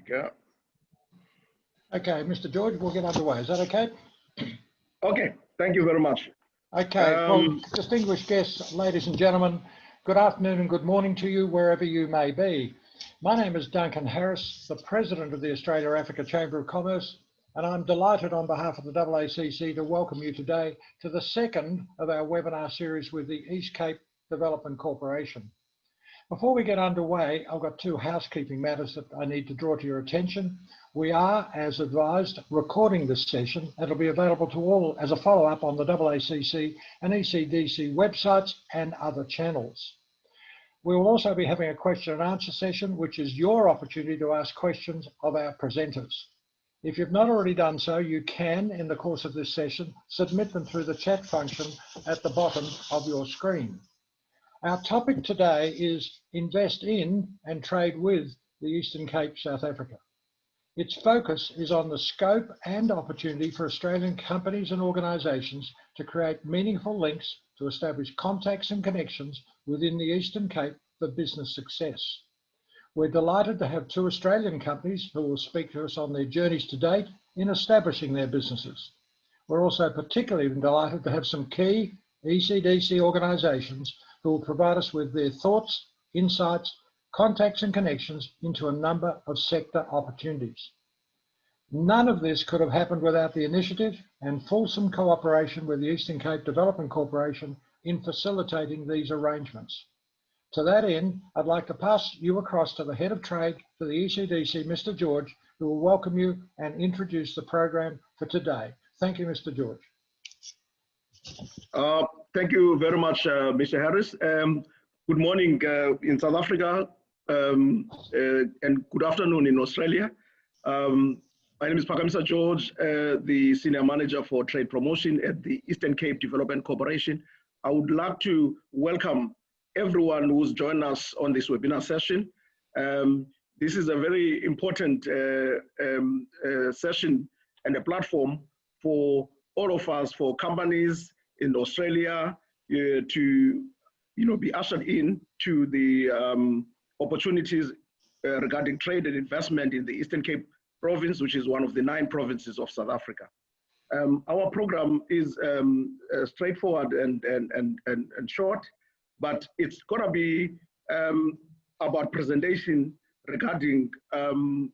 go. Okay, Mr. George, we'll get underway. Is that okay? Okay, thank you very much. Okay, well, distinguished guests, ladies and gentlemen, good afternoon and good morning to you wherever you may be. My name is Duncan Harris, the President of the Australia-Africa Chamber of Commerce, and I'm delighted on behalf of the AACC to welcome you today to the second of our webinar series with the East Cape Development Corporation. Before we get underway, I've got two housekeeping matters that I need to draw to your attention. We are, as advised, recording this session. It'll be available to all as a follow-up on the AACC and ECDC websites and other channels. We will also be having a question and answer session, which is your opportunity to ask questions of our presenters. If you've not already done so, you can, in the course of this session, submit them through the chat function at the bottom of your screen. Our topic today is invest in and trade with the Eastern Cape, South Africa. Its focus is on the scope and opportunity for Australian companies and organisations to create meaningful links to establish contacts and connections within the Eastern Cape for business success. We're delighted to have two Australian companies who will speak to us on their journeys to date in establishing their businesses. We're also particularly delighted to have some key ECDC organisations who will provide us with their thoughts, insights, contacts and connections into a number of sector opportunities. None of this could have happened without the initiative and fulsome cooperation with the Eastern Cape Development Corporation in facilitating these arrangements. To that end, I'd like to pass you across to the Head of Trade for the ECDC, Mr. George, who will welcome you and introduce the program for today. Thank you, Mr. George. Thank you very much, Mr. Harris. Good morning in South Africa and good afternoon in Australia. My name is Phakamisa George, the Senior Manager for Trade Promotion at the Eastern Cape Development Corporation. I would like to welcome everyone who's joined us on this webinar session. This is a very important session and a platform for all of us, for companies in Australia to be ushered in to the opportunities regarding trade and investment in the Eastern Cape province, which is one of the 9 provinces of South Africa. Our program is straightforward and short, but it's gonna be about presentation regarding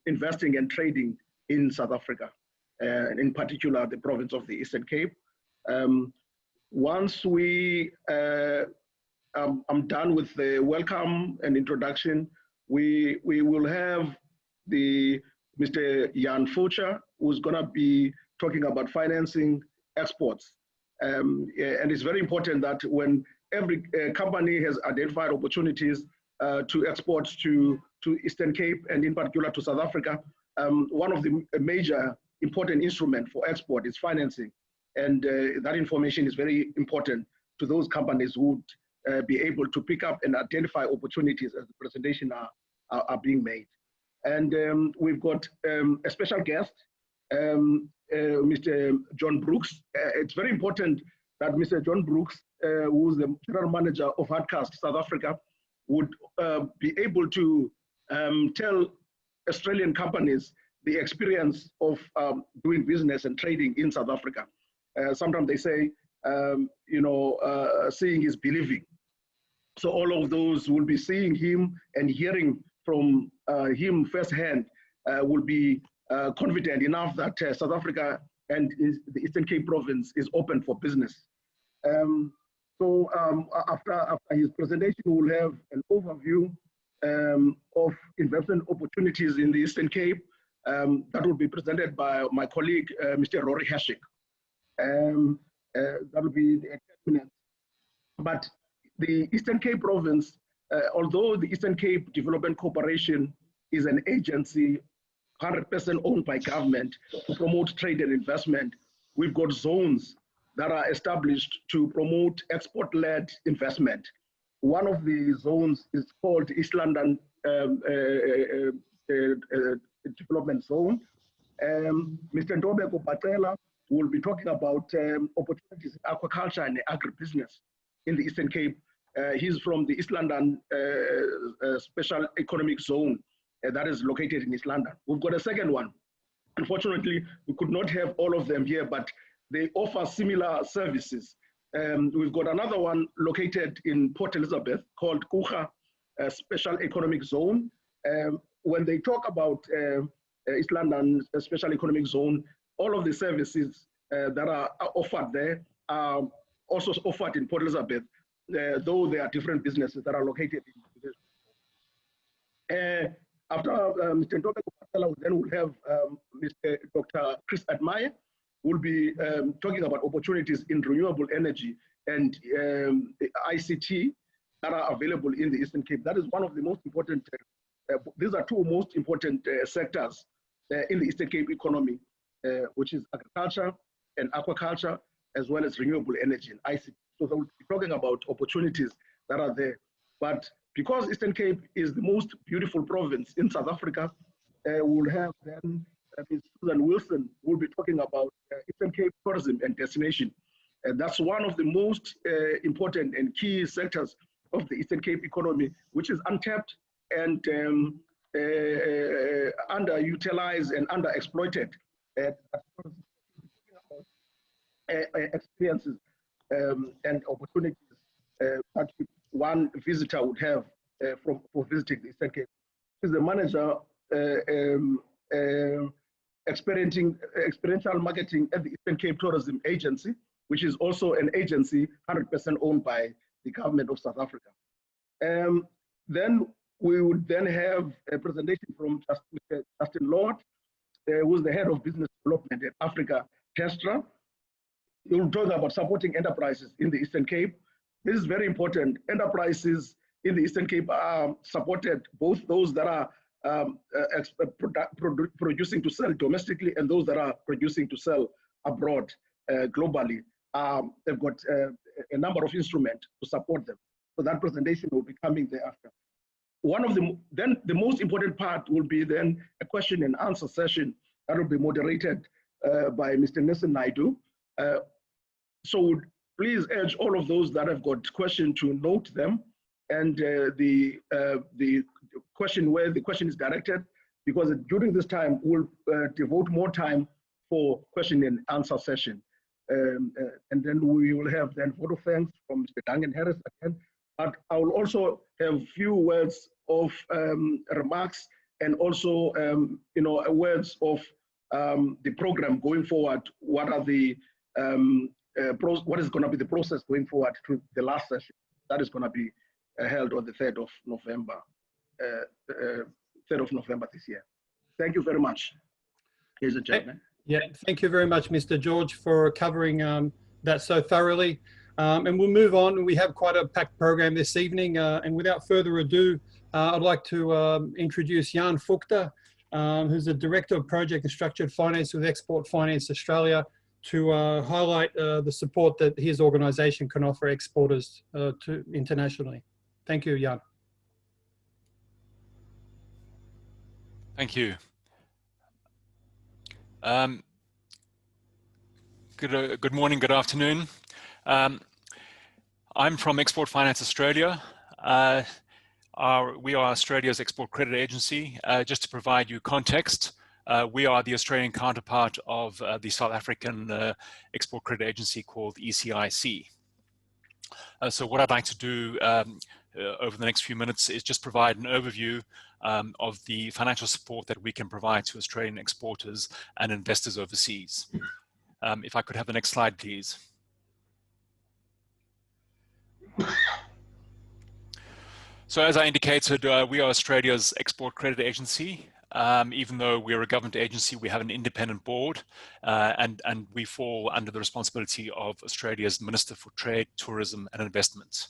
investing and trading in South Africa, and in particular the province of the Eastern Cape. Once I'm done with the welcome and introduction, we will have Mr. Jan Fuchs, who's gonna be talking about financing exports. And it's very important that when every company has identified opportunities to export to Eastern Cape and in particular to South Africa, one of the major important instrument for export is financing. And that information is very important to those companies who would be able to pick up and identify opportunities as the presentation are being made. And we've got a special guest, Mr. John Brooks. It's very important that Mr. John Brooks, who's the General Manager of Hardcastle South Africa, would be able to tell Australian companies the experience of doing business and trading in South Africa. Sometimes they say, seeing is believing. So all of those will be seeing him and hearing from him firsthand, will be confident enough that South Africa and the Eastern Cape province is open for business. So after his presentation, we'll have an overview of investment opportunities in the Eastern Cape. That will be presented by my colleague, Mr. Rory Heshik. That will be the 10 minutes. But the Eastern Cape province, although the Eastern Cape Development Corporation is an agency 100% owned by government to promote trade and investment, we've got zones that are established to promote export-led investment. One of the zones is called East London Development Zone. Mr. Ndobeko Patela will be talking about opportunities in aquaculture and agribusiness in the Eastern Cape. He's from the East London Special Economic Zone. that is located in East London. We've got a second one. Unfortunately, we could not have all of them here, but they offer similar services. We've got another one located in Port Elizabeth called Kucha Special Economic Zone. When they talk about East London Special Economic Zone, all of the services that are offered there are also offered in Port Elizabeth, though there are different businesses that are located in this. After Mr. Ntobe Kupatela, then we'll have Mr. Dr. Chris Admire, who will be talking about opportunities in renewable energy and ICT that are available in the Eastern Cape. That is one of the most important, these are two most important sectors in the Eastern Cape economy, which is agriculture and aquaculture, as well as renewable energy and ICT. So we'll be talking about opportunities that are there. But because Eastern Cape is the most beautiful province in South Africa, we'll have then Ms. Susan Wilson, who will be talking about Eastern Cape tourism and destination. That's one of the most important and key sectors of the Eastern Cape economy, which is untapped and underutilized and underexploited. Experiences and opportunities that one visitor would have for visiting the Eastern Cape. She's the manager experiential marketing at the Eastern Cape Tourism Agency, which is also an agency 100% owned by the government of South Africa. Then we would then have a presentation from Justin Lord, who is the head of business development at Africa Testra. He will talk about supporting enterprises in the Eastern Cape. This is very important. Enterprises in the Eastern Cape are supported, both those that are producing to sell domestically and those that are producing to sell abroad globally. They've got a number of instruments to support them. So that presentation will be coming thereafter. One of then the most important part will be then a question and answer session that will be moderated by Mr. Nelson Naidu. So please urge all of those that have got questions to note them, and the question where the question is directed, because during this time we'll devote more time for question and answer session. And then we will have then vote of thanks from Mr. Duncan Harris again. But I will also have few words of remarks and also words of the program going forward. What are the what is going to be the process going forward to the last session that is going to be held on the 3rd of November, 3rd of November this year. Thank you very much, ladies and gentlemen. Yeah, thank you very much, Mr. George, for covering that so thoroughly. And we'll move on. We have quite a packed program this evening. And without further ado, I'd like to introduce Jan Vogter, who's the Director of Project and Structured Finance with Export Finance Australia, to highlight the support that his organisation can offer exporters to internationally. Thank you, Jan. Thank you. Good morning, good afternoon. I'm from Export Finance Australia. We are Australia's export credit agency. Just to provide you context, we are the Australian counterpart of the South African export credit agency called ECIC. So what I'd like to do over the next few minutes is just provide an overview of the financial support that we can provide to Australian exporters and investors overseas. If I could have the next slide, please. So as I indicated, we are Australia's export credit agency. Even though we're a government agency, we have an independent board and we fall under the responsibility of Australia's Minister for Trade, Tourism and Investment.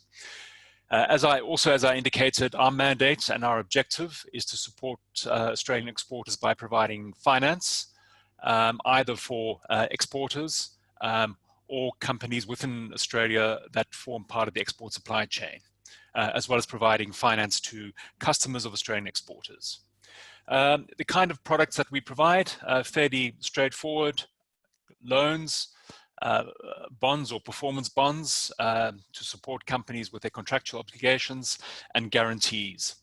As I indicated, our mandate and our objective is to support Australian exporters by providing finance, either for exporters or companies within Australia that form part of the export supply chain, as well as providing finance to customers of Australian exporters. The kind of products that we provide are fairly straightforward: loans, bonds or performance bonds to support companies with their contractual obligations, and guarantees.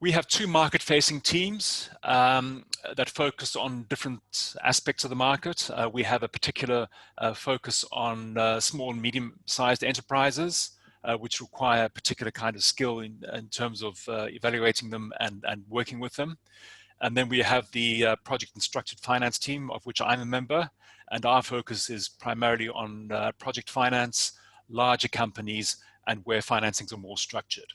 We have two market-facing teams that focus on different aspects of the market. We have a particular focus on small and medium-sized enterprises, which require a particular kind of skill in terms of evaluating them and working with them. And then we have the project and structured finance team, of which I'm a member, and our focus is primarily on project finance, larger companies, and where financings are more structured.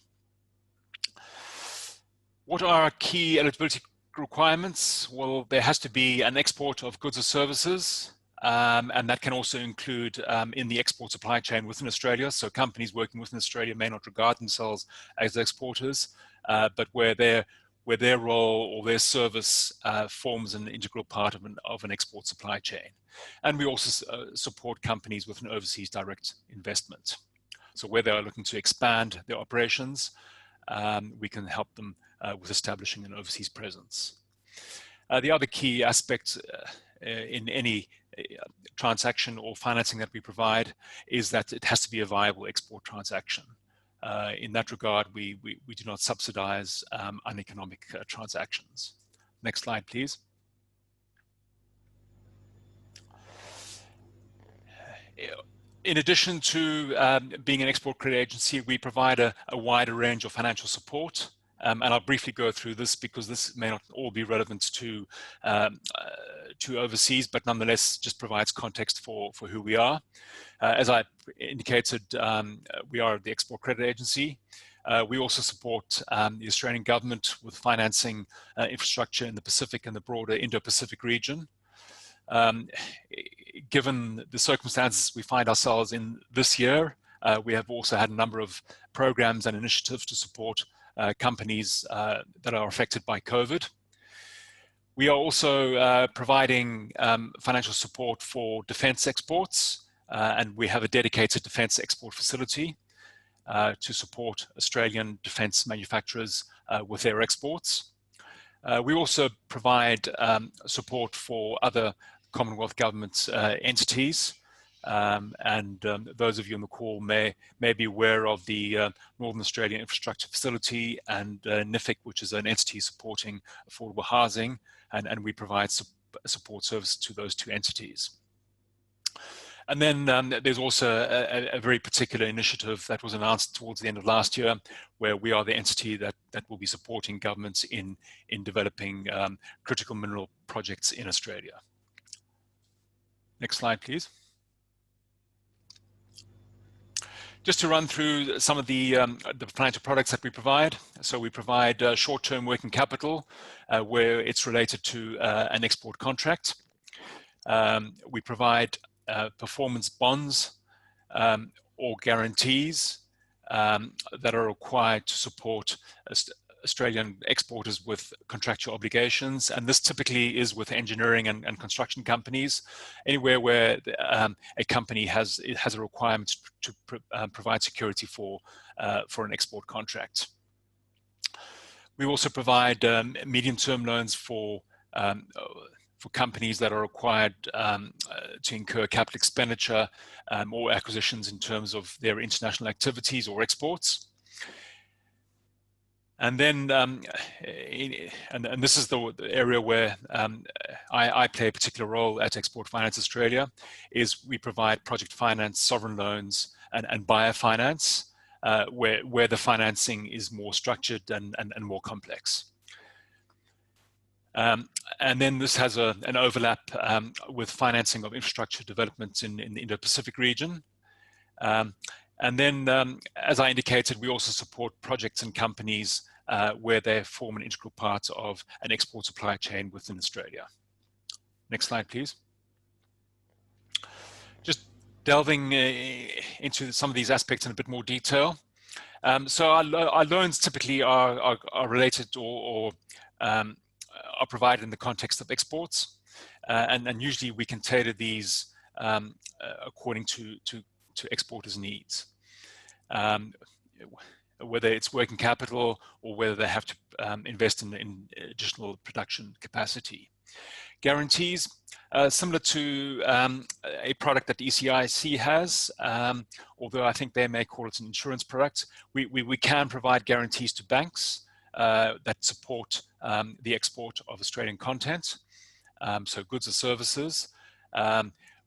What are our key eligibility requirements? Well, there has to be an export of goods or services, and that can also include in the export supply chain within Australia. So companies working within Australia may not regard themselves as exporters, but where their role or their service forms an integral part of an export supply chain. And we also support companies with an overseas direct investment. So where they are looking to expand their operations, we can help them with establishing an overseas presence. The other key aspect in any transaction or financing that we provide is that it has to be a viable export transaction. In that regard, we do not subsidize uneconomic transactions. Next slide, please. In addition to being an export credit agency, we provide a wider range of financial support. And I'll briefly go through this because this may not all be relevant to overseas, but nonetheless just provides context for who we are. As I indicated, we are the Export Credit Agency. We also support the Australian government with financing infrastructure in the Pacific and the broader Indo-Pacific region. Given the circumstances we find ourselves in this year, we have also had a number of programs and initiatives to support companies that are affected by COVID. We are also providing financial support for defence exports, and we have a dedicated defence export facility to support Australian defence manufacturers with their exports. We also provide support for other Commonwealth government entities. Those of you on the call may be aware of the Northern Australia Infrastructure Facility and NIFIC, which is an entity supporting affordable housing, and we provide support service to those two entities. And then there's also a very particular initiative that was announced towards the end of last year, where we are the entity that will be supporting governments in developing critical mineral projects in Australia. Next slide, please. Just to run through some of the financial products that we provide. So we provide short-term working capital where it's related to an export contract. We provide performance bonds or guarantees that are required to support Australian exporters with contractual obligations, and this typically is with engineering and construction companies, anywhere where a company has a requirement to provide security for an export contract. We also provide medium-term loans for companies that are required to incur capital expenditure or acquisitions in terms of their international activities or exports. And then, and this is the area where I play a particular role at Export Finance Australia, is we provide project finance, sovereign loans, and buyer finance, where the financing is more structured and more complex. And then this has an overlap with financing of infrastructure developments in the Indo-Pacific region. And then, as I indicated, we also support projects and companies where they form an integral part of an export supply chain within Australia. Next slide, please. Just delving into some of these aspects in a bit more detail. So our loans typically are related or are provided in the context of exports. And usually we can tailor these according to exporters' needs, whether it's working capital or whether they have to invest in additional production capacity. Guarantees, similar to a product that ECIC has, although I think they may call it an insurance product, we can provide guarantees to banks that support the export of Australian content, so goods or services,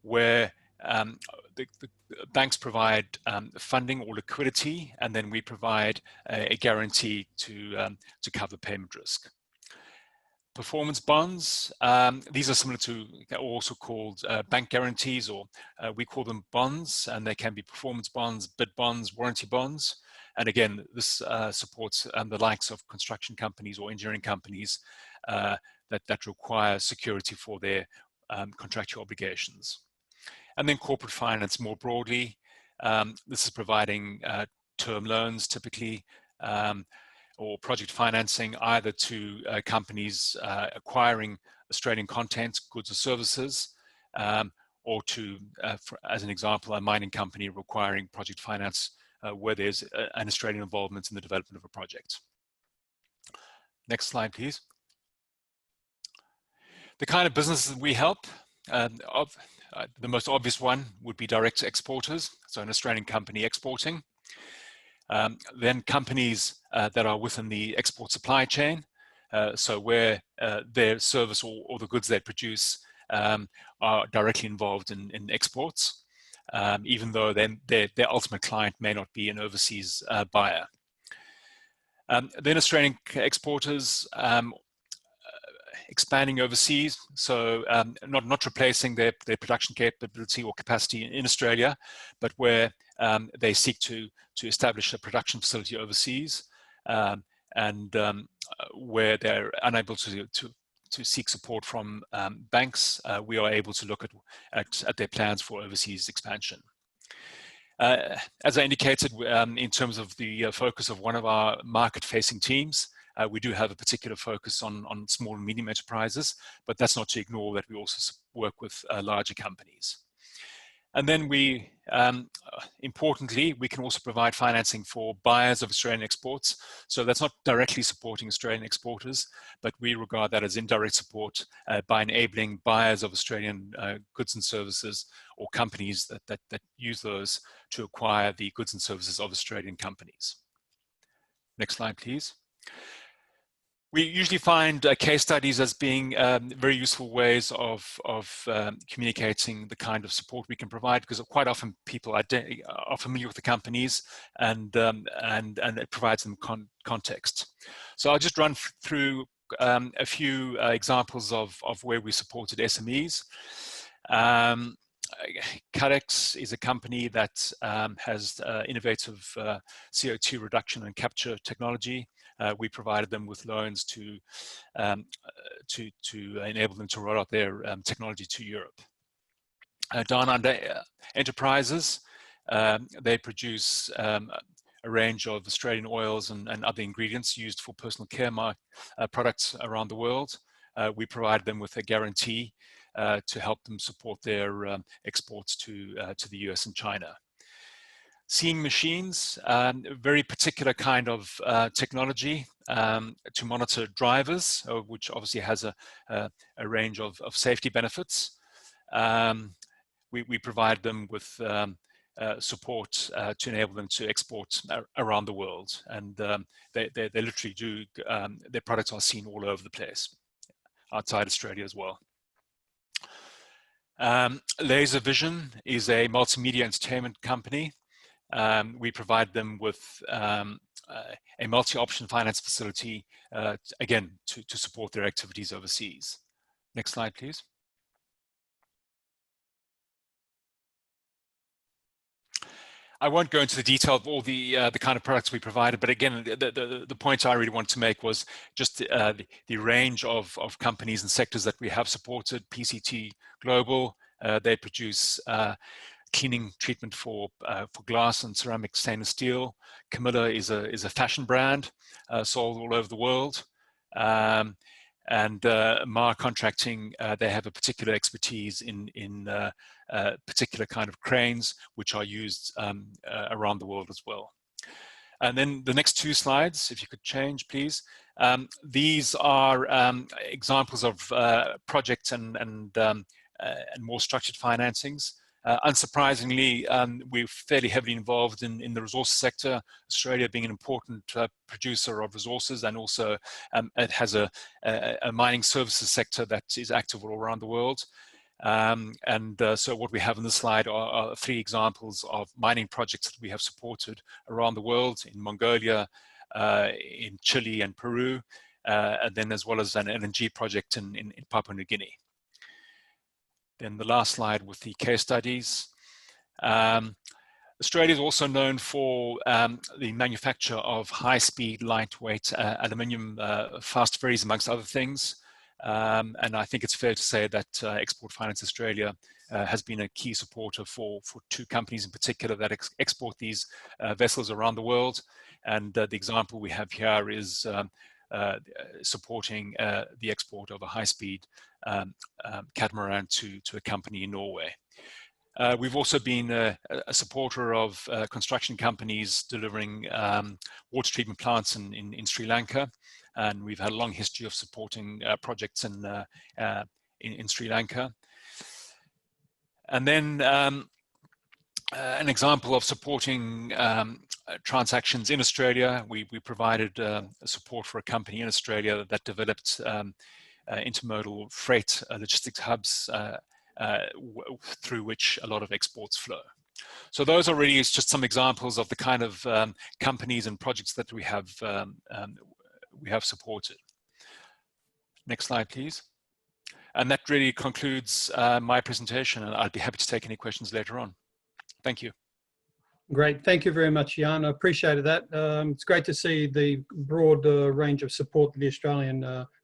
where the banks provide funding or liquidity, and then we provide a guarantee to cover payment risk. Performance bonds, these are similar to, also called bank guarantees, or we call them bonds, and they can be performance bonds, bid bonds, warranty bonds. And again, this supports the likes of construction companies or engineering companies that require security for their contractual obligations. And then corporate finance more broadly. This is providing term loans typically, or project financing either to companies acquiring Australian content, goods or services, or to, as an example, a mining company requiring project finance where there's an Australian involvement in the development of a project. Next slide, please. The kind of businesses we help, the most obvious one would be direct exporters, so an Australian company exporting. Then companies that are within the export supply chain, so where their service or the goods they produce are directly involved in exports, even though their ultimate client may not be an overseas buyer. Then Australian exporters expanding overseas, so not replacing their production capability or capacity in Australia, but where they seek to establish a production facility overseas, and where they're unable to seek support from banks, we are able to look at their plans for overseas expansion. As I indicated, in terms of the focus of one of our market-facing teams, we do have a particular focus on small and medium enterprises, but that's not to ignore that we also work with larger companies. And then we, importantly, we can also provide financing for buyers of Australian exports. So that's not directly supporting Australian exporters, but we regard that as indirect support by enabling buyers of Australian goods and services, or companies that use those to acquire the goods and services of Australian companies. Next slide, please. We usually find case studies as being very useful ways of communicating the kind of support we can provide, because quite often people are familiar with the companies, and it provides them context. So I'll just run through a few examples of where we supported SMEs. Cadex is a company that has innovative CO2 reduction and capture technology. We provided them with loans to enable them to roll out their technology to Europe. Down Under Enterprises, they produce a range of Australian oils and other ingredients used for personal care products around the world. We provide them with a guarantee to help them support their exports to the US and China. Seeing Machines, a very particular kind of technology to monitor drivers, which obviously has a range of safety benefits. We provide them with support to enable them to export around the world, and they literally do, their products are seen all over the place, outside Australia as well. Laser Vision is a multimedia entertainment company. We provide them with a multi-option finance facility, again, to support their activities overseas. Next slide, please. I won't go into the detail of all the kind of products we provided, but again, the point I really wanted to make was just the range of companies and sectors that we have supported. PCT Global, they produce cleaning treatment for glass and ceramic stainless steel. Camilla is a fashion brand sold all over the world. And Mar Contracting, they have a particular expertise in particular kind of cranes, which are used around the world as well. And then the next two slides, if you could change, please. These are examples of projects and more structured financings. Unsurprisingly, we're fairly heavily involved in the resources sector, Australia being an important producer of resources, and also it has a mining services sector that is active all around the world. So what we have on the slide are 3 examples of mining projects that we have supported around the world, in Mongolia, in Chile and Peru, and then as well as an LNG project in Papua New Guinea. Then the last slide with the case studies. Australia is also known for the manufacture of high-speed, lightweight aluminium fast ferries, amongst other things. And I think it's fair to say that Export Finance Australia has been a key supporter for 2 companies in particular that export these vessels around the world. And the example we have here is supporting the export of a high-speed catamaran to a company in Norway. We've also been a supporter of construction companies delivering water treatment plants in Sri Lanka, and we've had a long history of supporting projects in Sri Lanka. And then an example of supporting transactions in Australia, we provided support for a company in Australia that developed intermodal freight logistics hubs through which a lot of exports flow. So those are really just some examples of the kind of companies and projects that we have supported. Next slide, please. And that really concludes my presentation, and I'd be happy to take any questions later on. Thank you. Great. Thank you very much, Jan. I appreciated that. It's great to see the broad range of support that the Australian,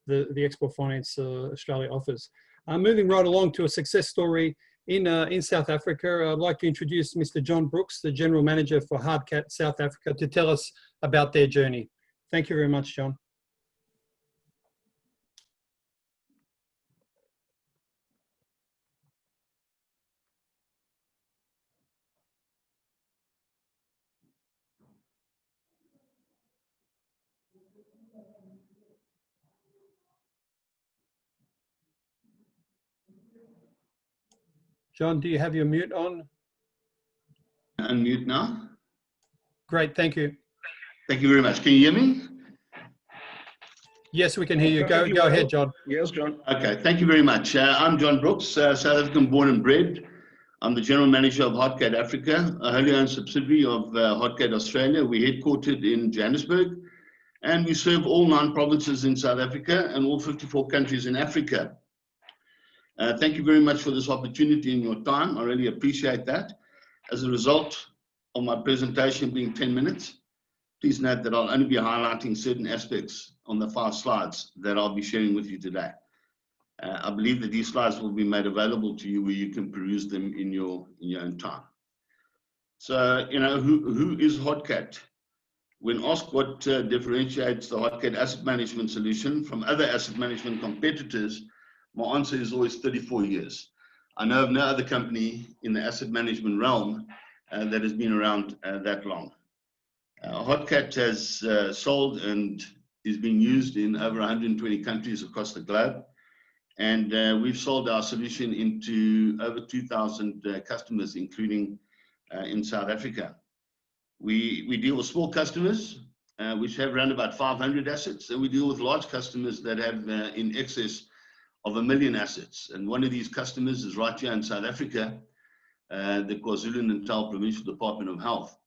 the Export Finance Australia offers. Moving right along to a success story in South Africa, I'd like to introduce Mr. John Brooks, the General Manager for Hardcat South Africa, to tell us about their journey. Thank you very much, John. John, do you have your mute on? Unmute now. Great, thank you. Thank you very much. Can you hear me? Yes, we can hear you. Go ahead, John. Yes, John. Okay, thank you very much. I'm John Brooks, South African born and bred. I'm the General Manager of Hardcat Africa, a wholly owned subsidiary of Hardcat Australia. We're headquartered in Johannesburg, and we serve all 9 provinces in South Africa and all 54 countries in Africa. Thank you very much for this opportunity and your time. I really appreciate that. As a result of my presentation being 10 minutes, please note that I'll only be highlighting certain aspects on the 5 slides that I'll be sharing with you today. I believe that these slides will be made available to you where you can peruse them in your own time. So, you know, who is Hardcat? When asked what differentiates the Hardcat asset management solution from other asset management competitors, my answer is always 34 years. I know of no other company in the asset management realm that has been around that long. Hardcat has sold and is being used in over 120 countries across the globe. And we've sold our solution into over 2,000 customers, including in South Africa. We deal with small customers, which have around about 500 assets, and we deal with large customers that have in excess of 1 million assets. And one of these customers is right here in South Africa, the KwaZulu-Natal Provincial Department of Health,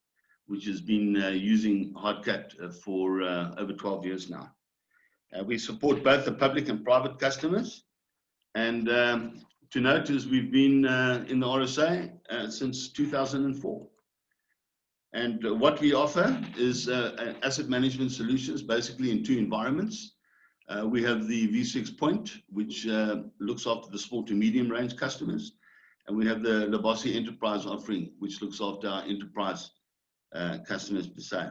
which has been using Hardcat for over 12 years now. We support both the public and private customers. And to note is we've been in the RSA since 2004. And what we offer is asset management solutions, basically in 2 environments. We have the V6 Point, which looks after the small to medium range customers. And we have the Lebasi Enterprise offering, which looks after our enterprise customers per se.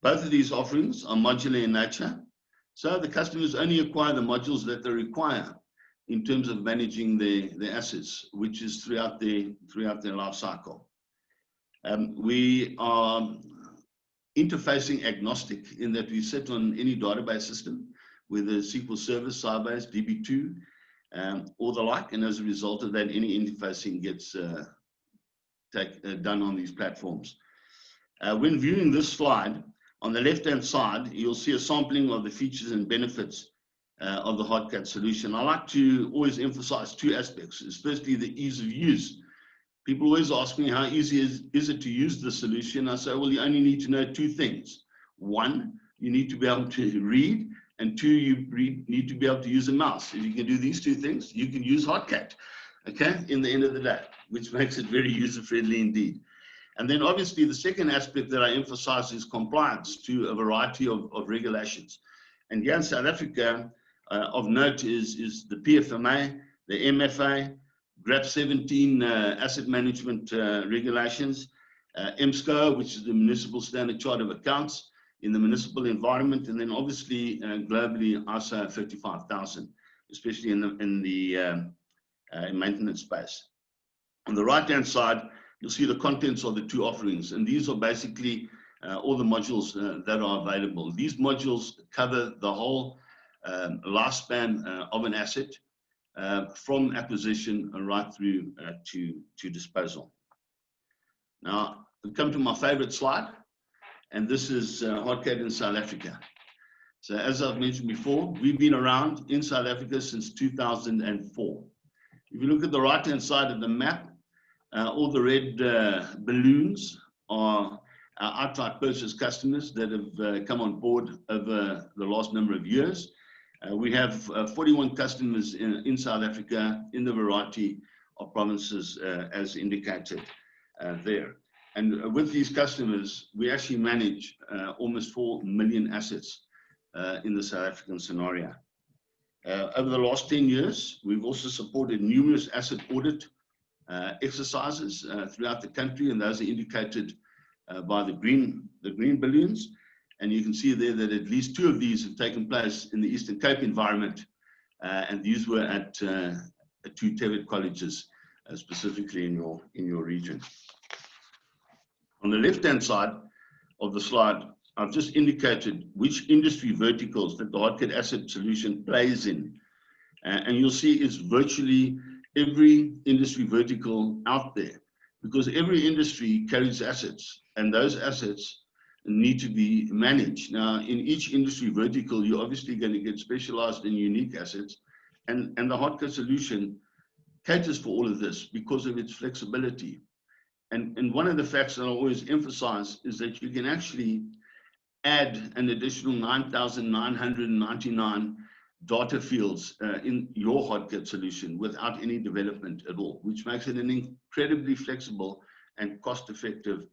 Both of these offerings are modular in nature. So the customers only acquire the modules that they require in terms of managing the assets, which is throughout their life cycle. We are interfacing agnostic in that we sit on any database system, whether SQL Server, Sybase, DB2, or the like, and as a result of that, any interfacing gets done on these platforms. When viewing this slide, on the left-hand side, you'll see a sampling of the features and benefits of the Hotcat solution. I like to always emphasize two aspects. It's firstly the ease of use. People always ask me, how easy is it to use the solution? I say, well, you only need to know two things. One, you need to be able to read, and two, you need to be able to use a mouse. If you can do these two things, you can use Hotcat, okay, in the end of the day, which makes it very user-friendly indeed. And then obviously the second aspect that I emphasize is compliance to a variety of regulations. And here in South Africa, of note is the PFMA, the MFA, GRAP 17 asset management regulations, MSCO, which is the Municipal Standard Chart of Accounts in the municipal environment, and then obviously globally ISO 35000, especially in the maintenance space. On the right-hand side, you'll see the contents of the two offerings, and these are basically all the modules that are available. These modules cover the whole lifespan of an asset, from acquisition right through to disposal. Now, we come to my favorite slide, and this is Hotcat in South Africa. So as I've mentioned before, we've been around in South Africa since 2004. If you look at the right-hand side of the map, all the red balloons are our outright purchase customers that have come on board over the last number of years. We have 41 customers in South Africa in the variety of provinces as indicated there. And with these customers, we actually manage almost 4 million assets in the South African scenario. Over the last 10 years, we've also supported numerous asset audit exercises throughout the country, and those are indicated by the green balloons. And you can see there that at least 2 of these have taken place in the Eastern Cape environment, and these were at 2 TVET colleges, specifically in your region. On the left-hand side of the slide, I've just indicated which industry verticals that the Hotcat Asset Solution plays in. And you'll see it's virtually every industry vertical out there, because every industry carries assets, and those assets need to be managed. Now, in each industry vertical, you're obviously going to get specialized and unique assets, and the Hotcat solution caters for all of this because of its flexibility. And one of the facts that I always emphasize is that you can actually add an additional 9,999 data fields in your Hotcat solution without any development at all, which makes it an incredibly flexible and cost-effective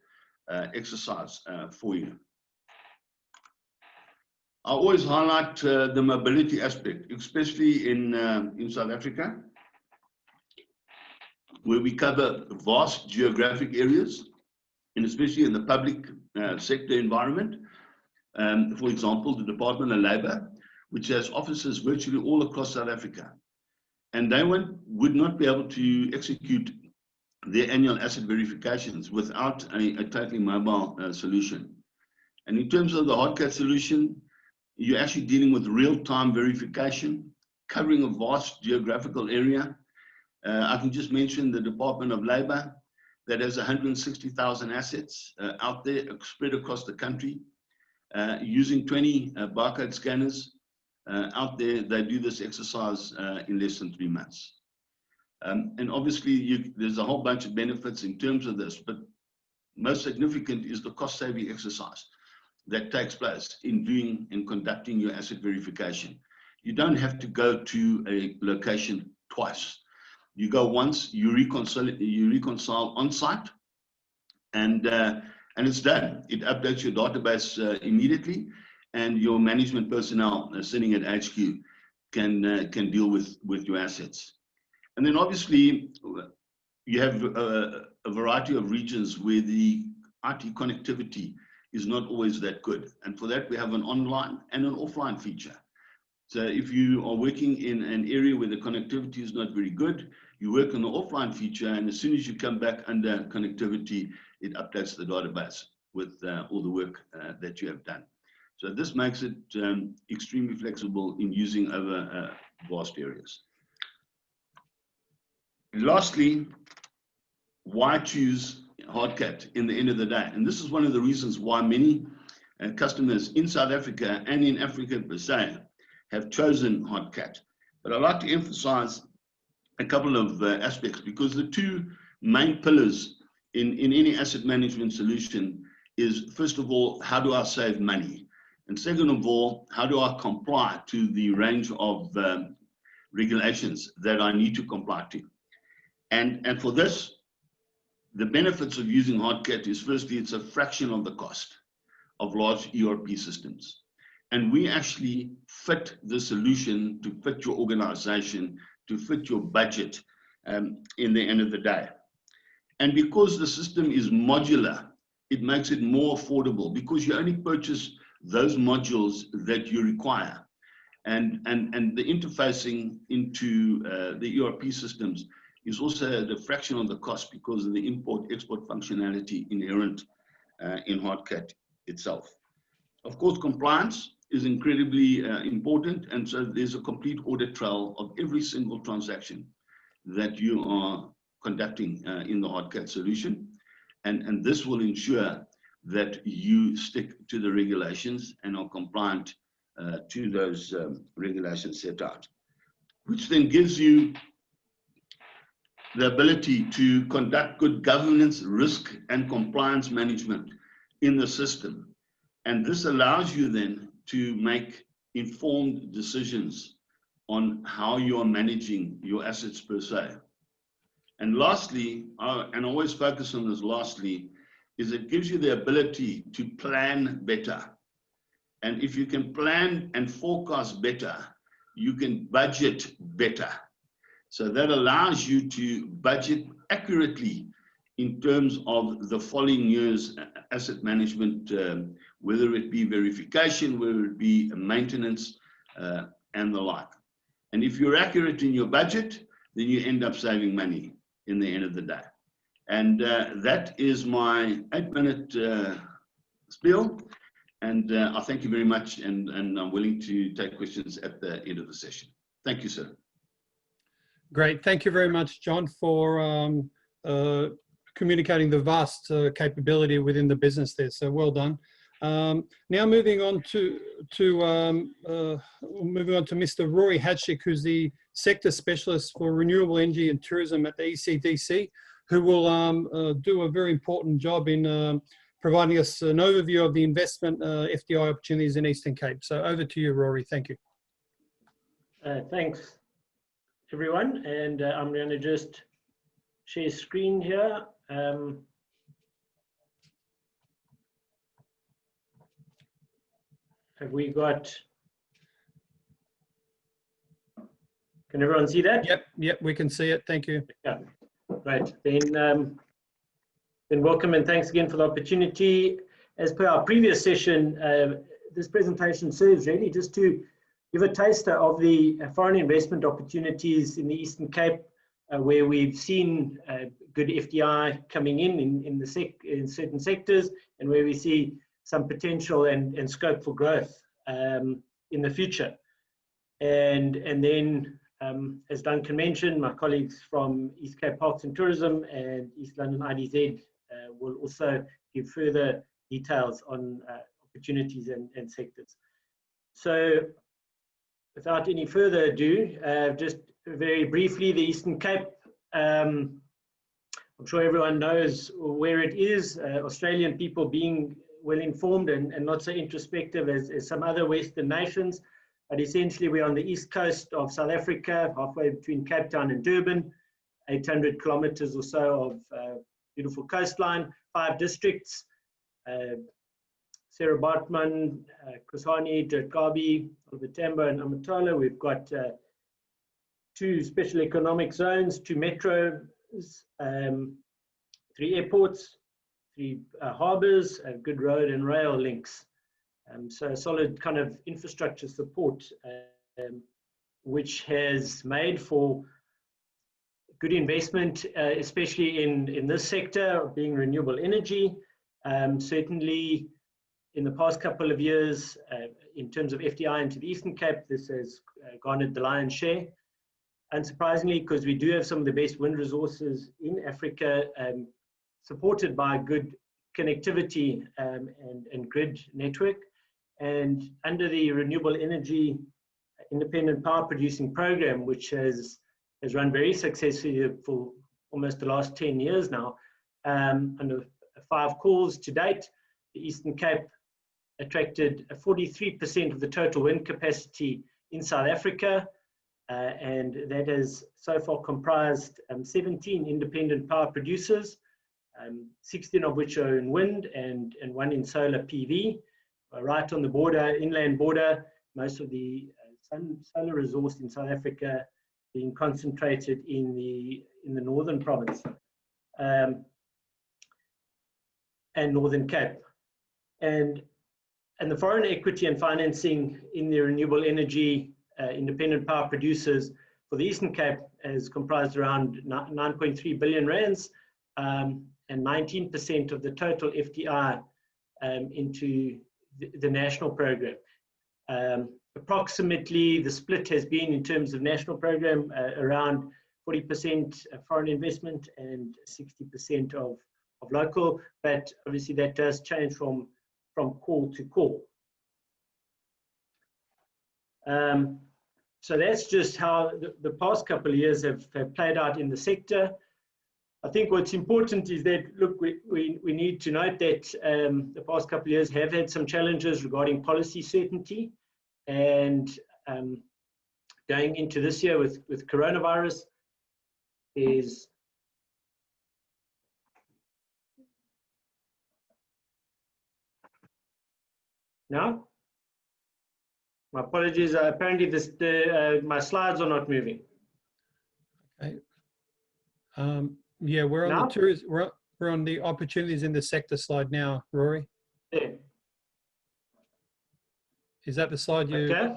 exercise for you. I always highlight the mobility aspect, especially in South Africa, where we cover vast geographic areas, and especially in the public sector environment. For example, the Department of Labour, which has offices virtually all across South Africa, and they would not be able to execute their annual asset verifications without a totally mobile solution. And in terms of the Hotcat solution, you're actually dealing with real-time verification, covering a vast geographical area. I can just mention the Department of Labour that has 160,000 assets out there spread across the country, using 20 barcode scanners out there. They do this exercise in less than 3 months. And obviously, there's a whole bunch of benefits in terms of this, but most significant is the cost-saving exercise that takes place in doing and conducting your asset verification. You don't have to go to a location twice. You go once, you reconcile on site, and it's done. It updates your database immediately, and your management personnel sitting at HQ can deal with your assets. And then obviously, you have a variety of regions where the IT connectivity is not always that good. And for that, we have an online and an offline feature. So if you are working in an area where the connectivity is not very good, you work on the offline feature, and as soon as you come back under connectivity, it updates the database with all the work that you have done. So this makes it extremely flexible in using over vast areas. Lastly, why choose Hardcat in the end of the day. And this is one of the reasons why many customers in South Africa and in Africa per se have chosen Hardcat. But I'd like to emphasize a couple of aspects, because the two main pillars in any asset management solution is, first of all, how do I save money? And second of all, how do I comply to the range of regulations that I need to comply to? And for this, the benefits of using Hardcat is, firstly, it's a fraction of the cost of large ERP systems. And we actually fit the solution to fit your organization, to fit your budget in the end of the day. And because the system is modular, it makes it more affordable, because you only purchase those modules that you require. And the interfacing into the ERP systems is also the fraction of the cost because of the import-export functionality inherent in Hardcat itself. Of course, compliance is incredibly important, and so there's a complete audit trail of every single transaction that you are conducting in the Hardcat solution, and this will ensure that you stick to the regulations and are compliant to those regulations set out, which then gives you the ability to conduct good governance, risk, and compliance management in the system. And this allows you then to make informed decisions on how you are managing your assets per se. And lastly, and I always focus on this lastly, is it gives you the ability to plan better. And if you can plan and forecast better, you can budget better. So that allows you to budget accurately in terms of the following year's asset management, whether it be verification, whether it be maintenance, and the like. And if you're accurate in your budget, then you end up saving money in the end of the day. And that is my 8-minute spiel. And I thank you very much, and I'm willing to take questions at the end of the session. Thank you, sir. Great. Thank you very much, John, for communicating the vast capability within the business there. So well done. Now moving on to Mr. Rory Hatchick, who's the sector specialist for renewable energy and tourism at the ECDC, who will do a very important job in providing us an overview of the investment FDI opportunities in Eastern Cape. So over to you, Rory. Thank you. Thanks, everyone. And I'm going to just share screen here. Have we got, can everyone see that? Yep, we can see it. Thank you. Yeah, right. Then welcome and thanks again for the opportunity. As per our previous session, this presentation serves really just to give a taster of the foreign investment opportunities in the Eastern Cape, where we've seen good FDI coming in certain sectors, and where we see some potential and scope for growth in the future. And then, as Duncan mentioned, my colleagues from East Cape Parks and Tourism and East London IDZ will also give further details on opportunities and sectors. So without any further ado, just very briefly, the Eastern Cape, I'm sure everyone knows where it is. Australian people being well informed and not so introspective as some other Western nations. But essentially, we're on the east coast of South Africa, halfway between Cape Town and Durban, 800 kilometers or so of beautiful coastline, 5 districts, Sarah Bartman, Kusani, Dratgabi, Alvatemba, and Amatola. We've got 2 special economic zones, 2 metros, 3 airports, 3 harbours, good road and rail links. So solid kind of infrastructure support, which has made for good investment, especially in this sector, being renewable energy. Certainly in the past couple of years, in terms of FDI into the Eastern Cape, this has garnered the lion's share. Unsurprisingly, because we do have some of the best wind resources in Africa, supported by good connectivity and grid network. And under the Renewable Energy Independent Power Producing Program, which has run very successfully for almost the last 10 years now, under 5 calls to date, the Eastern Cape attracted 43% of the total wind capacity in South Africa, and that has so far comprised 17 independent power producers, 16 of which are in wind and 1 in solar PV. Right on the border, inland border, most of the solar resource in South Africa being concentrated in the northern province and Northern Cape. And the foreign equity and financing in the renewable energy independent power producers for the Eastern Cape has comprised around 9.3 billion rands and 19% of the total FDI into the national program. Approximately the split has been, in terms of national program, around 40% foreign investment and 60% of local, but obviously that does change from call to call. So that's just how the past couple of years have played out in the sector. I think what's important is that, look, we need to note that the past couple of years have had some challenges regarding policy certainty, and going into this year with coronavirus is now. My apologies. Apparently, my slides are not moving. Okay. Yeah, we're on Now? the tourism. We're on the opportunities in the sector slide now, Rory. Yeah. Is that the slide you? Okay.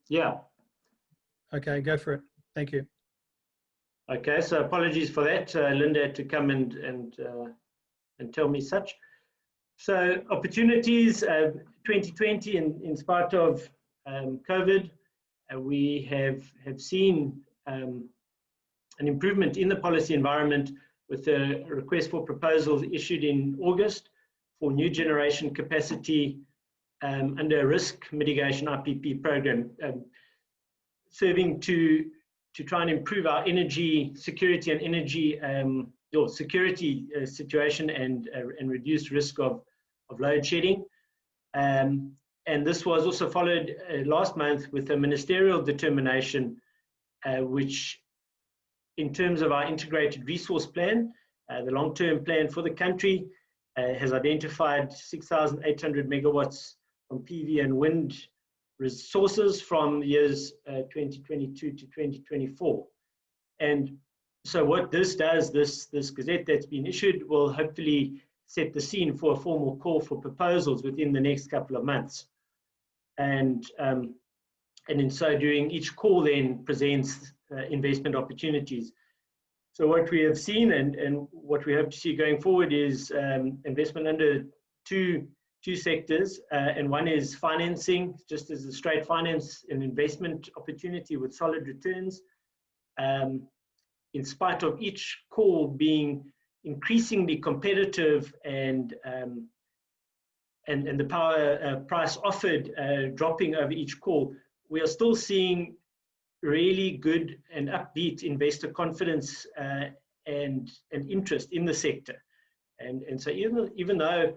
Yeah. Okay, go for it. Thank you. Okay. So apologies for that. Linda had to come and tell me such. So opportunities, 2020, in spite of COVID, we have seen an improvement in the policy environment with a request for proposals issued in August for new generation capacity under a risk mitigation IPP program, serving to try and improve our energy security and energy security situation and reduce risk of load shedding. And this was also followed last month with a ministerial determination, which, in terms of our integrated resource plan, the long-term plan for the country, has identified 6,800 megawatts from PV and wind resources from years 2022 to 2024. And so what this does, this gazette that's been issued, will hopefully set the scene for a formal call for proposals within the next couple of months. And in so doing, each call then presents investment opportunities. So what we have seen and what we hope to see going forward is investment under two sectors, and one is financing, just as a straight finance and investment opportunity with solid returns. In spite of each call being increasingly competitive and the power price offered dropping over each call, we are still seeing really good and upbeat investor confidence and interest in the sector. And so even though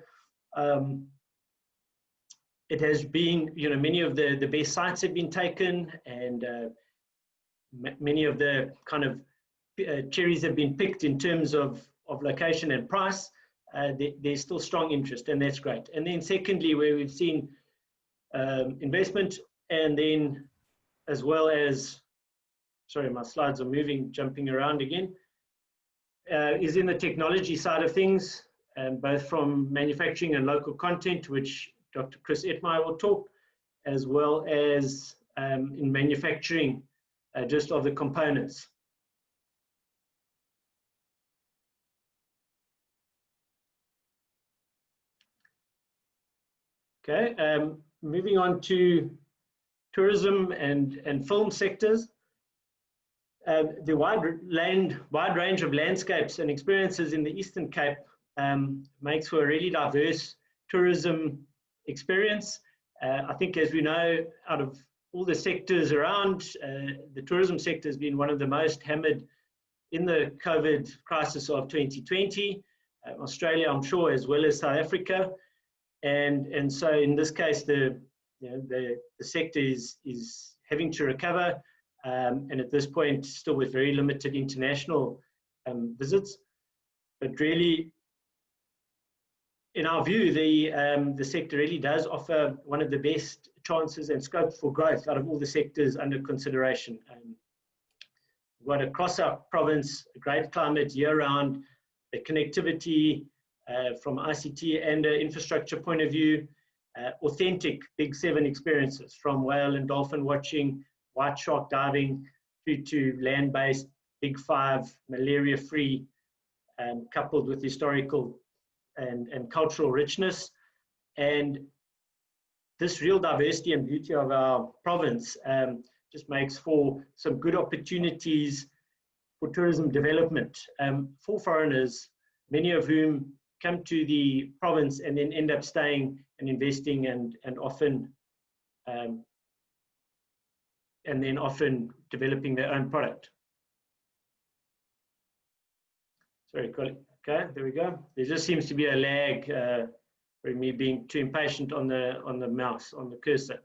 it has been, many of the best sites have been taken, and many of the kind of cherries have been picked in terms of location and price, there's still strong interest, and that's great. And then secondly, where we've seen investment, and then as well as, sorry, my slides are moving, jumping around again, is in the technology side of things, both from manufacturing and local content, which Dr. Chris Ettmeyer will talk, as well as in manufacturing just of the components. Okay, moving on to tourism and film sectors. The wide range of landscapes and experiences in the Eastern Cape makes for a really diverse tourism experience. I think, as we know, out of all the sectors around, the tourism sector has been one of the most hammered in the COVID crisis of 2020. Australia, I'm sure, as well as South Africa. And so in this case, the sector is having to recover, and at this point, still with very limited international visits. But really, in our view, the sector really does offer one of the best chances and scopes for growth out of all the sectors under consideration. We've got across our province a great climate year-round, the connectivity from ICT and an infrastructure point of view, authentic Big 7 experiences from whale and dolphin watching, white shark diving, through to land-based Big 5, malaria-free, coupled with historical and cultural richness. And this real diversity and beauty of our province just makes for some good opportunities for tourism development for foreigners, many of whom come to the province and then end up staying and investing and often developing their own product. Sorry, Colin. Okay, there we go. There just seems to be a lag for me being too impatient on the mouse, on the cursor.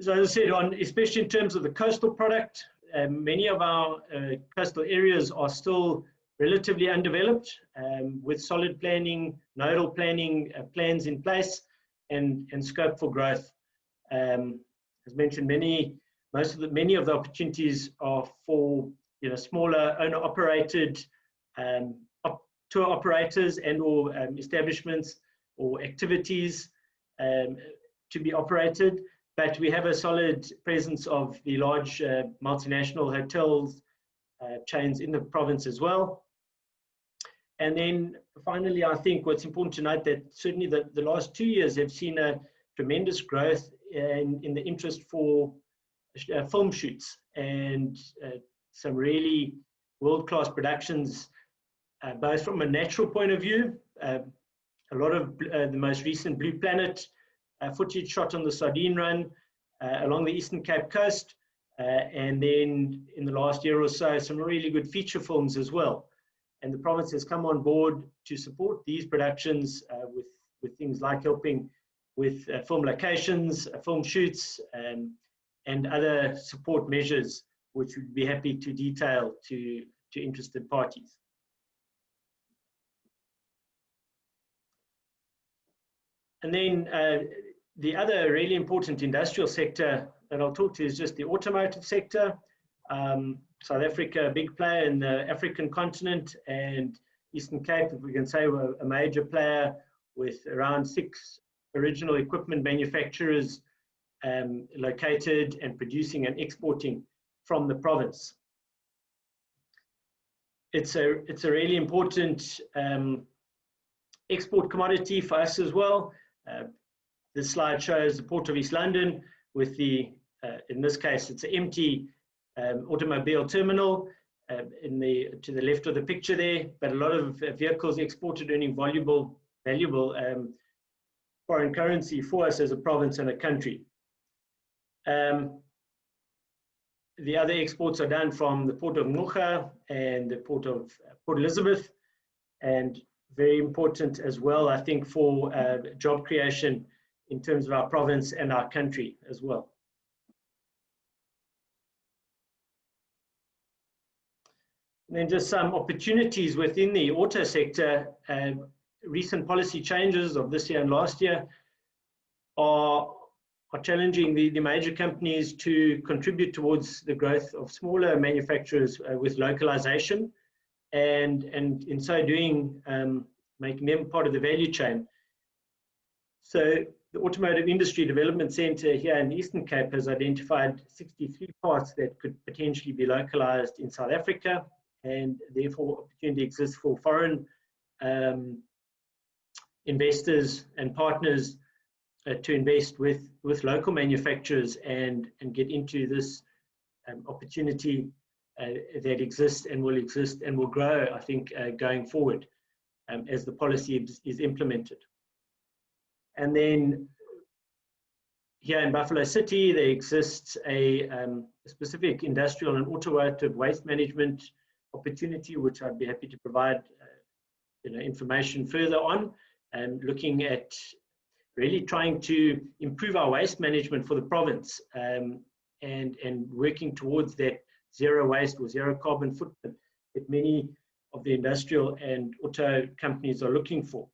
So as I said, especially in terms of the coastal product, many of our coastal areas are still relatively undeveloped, with solid planning, nodal planning plans in place, and scope for growth. As mentioned, many of the opportunities are for smaller owner-operated tour operators and/or establishments or activities to be operated. But we have a solid presence of the large multinational hotels chains in the province as well. And then finally, I think what's important to note that certainly the last 2 years have seen a tremendous growth in the interest for film shoots and some really world-class productions, both from a natural point of view. A lot of the most recent Blue Planet footage shot on the Sardine Run along the Eastern Cape coast, and then in the last year or so, some really good feature films as well. And the province has come on board to support these productions with things like helping with film locations, film shoots, and other support measures, which we'd be happy to detail to interested parties. And then the other really important industrial sector that I'll talk to is just the automotive sector. South Africa, a big player in the African continent, and Eastern Cape, if we can say, we're a major player with around 6 original equipment manufacturers located and producing and exporting from the province. It's a really important export commodity for us as well. This slide shows the Port of East London with the, in this case, it's an empty automobile terminal to the left of the picture there, but a lot of vehicles exported earning valuable foreign currency for us as a province and a country. The other exports are done from the Port of Ngqura and the Port of Port Elizabeth, and very important as well, I think, for job creation in terms of our province and our country as well. And then just some opportunities within the auto sector. Recent policy changes of this year and last year are challenging the major companies to contribute towards the growth of smaller manufacturers with localization, and in so doing, making them part of the value chain. So the Automotive Industry Development Centre here in Eastern Cape has identified 63 parts that could potentially be localized in South Africa, and therefore opportunity exists for foreign investors and partners to invest with local manufacturers and get into this opportunity that exists and will grow, I think, going forward. as the policy is implemented. And then here in Buffalo City, there exists a specific industrial and automotive waste management opportunity, which I'd be happy to provide information further on, and looking at really trying to improve our waste management for the province, and working towards that zero waste or zero carbon footprint that many of the industrial and auto companies are looking for.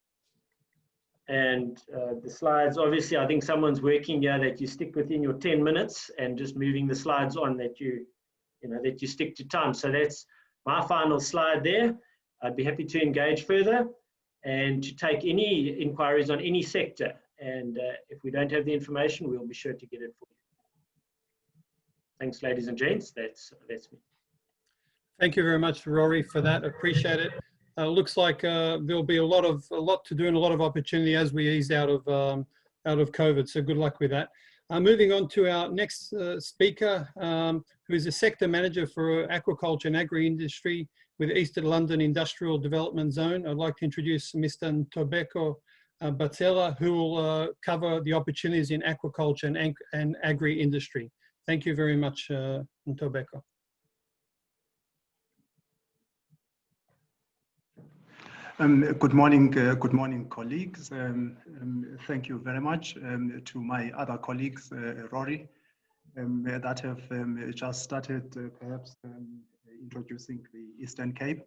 And the slides, obviously, I think someone's working here that you stick within your 10 minutes and just moving the slides on, that you stick to time. So that's my final slide there. I'd be happy to engage further and to take any inquiries on any sector. And if we don't have the information, we'll be sure to get it for you. Thanks, ladies and gents. That's me. Thank you very much, Rory, for that. Appreciate it. Looks like there'll be a lot to do and a lot of opportunity as we ease out of COVID. So good luck with that. Moving on to our next speaker, who is a sector manager for aquaculture and agri-industry with Eastern London Industrial Development Zone. I'd like to introduce Mr. Ntobeko Batela, who will cover the opportunities in aquaculture and agri-industry. Thank you very much, Ntobeko. Good morning, colleagues. Thank you very much to my other colleagues, Rory, that have just started perhaps introducing the Eastern Cape.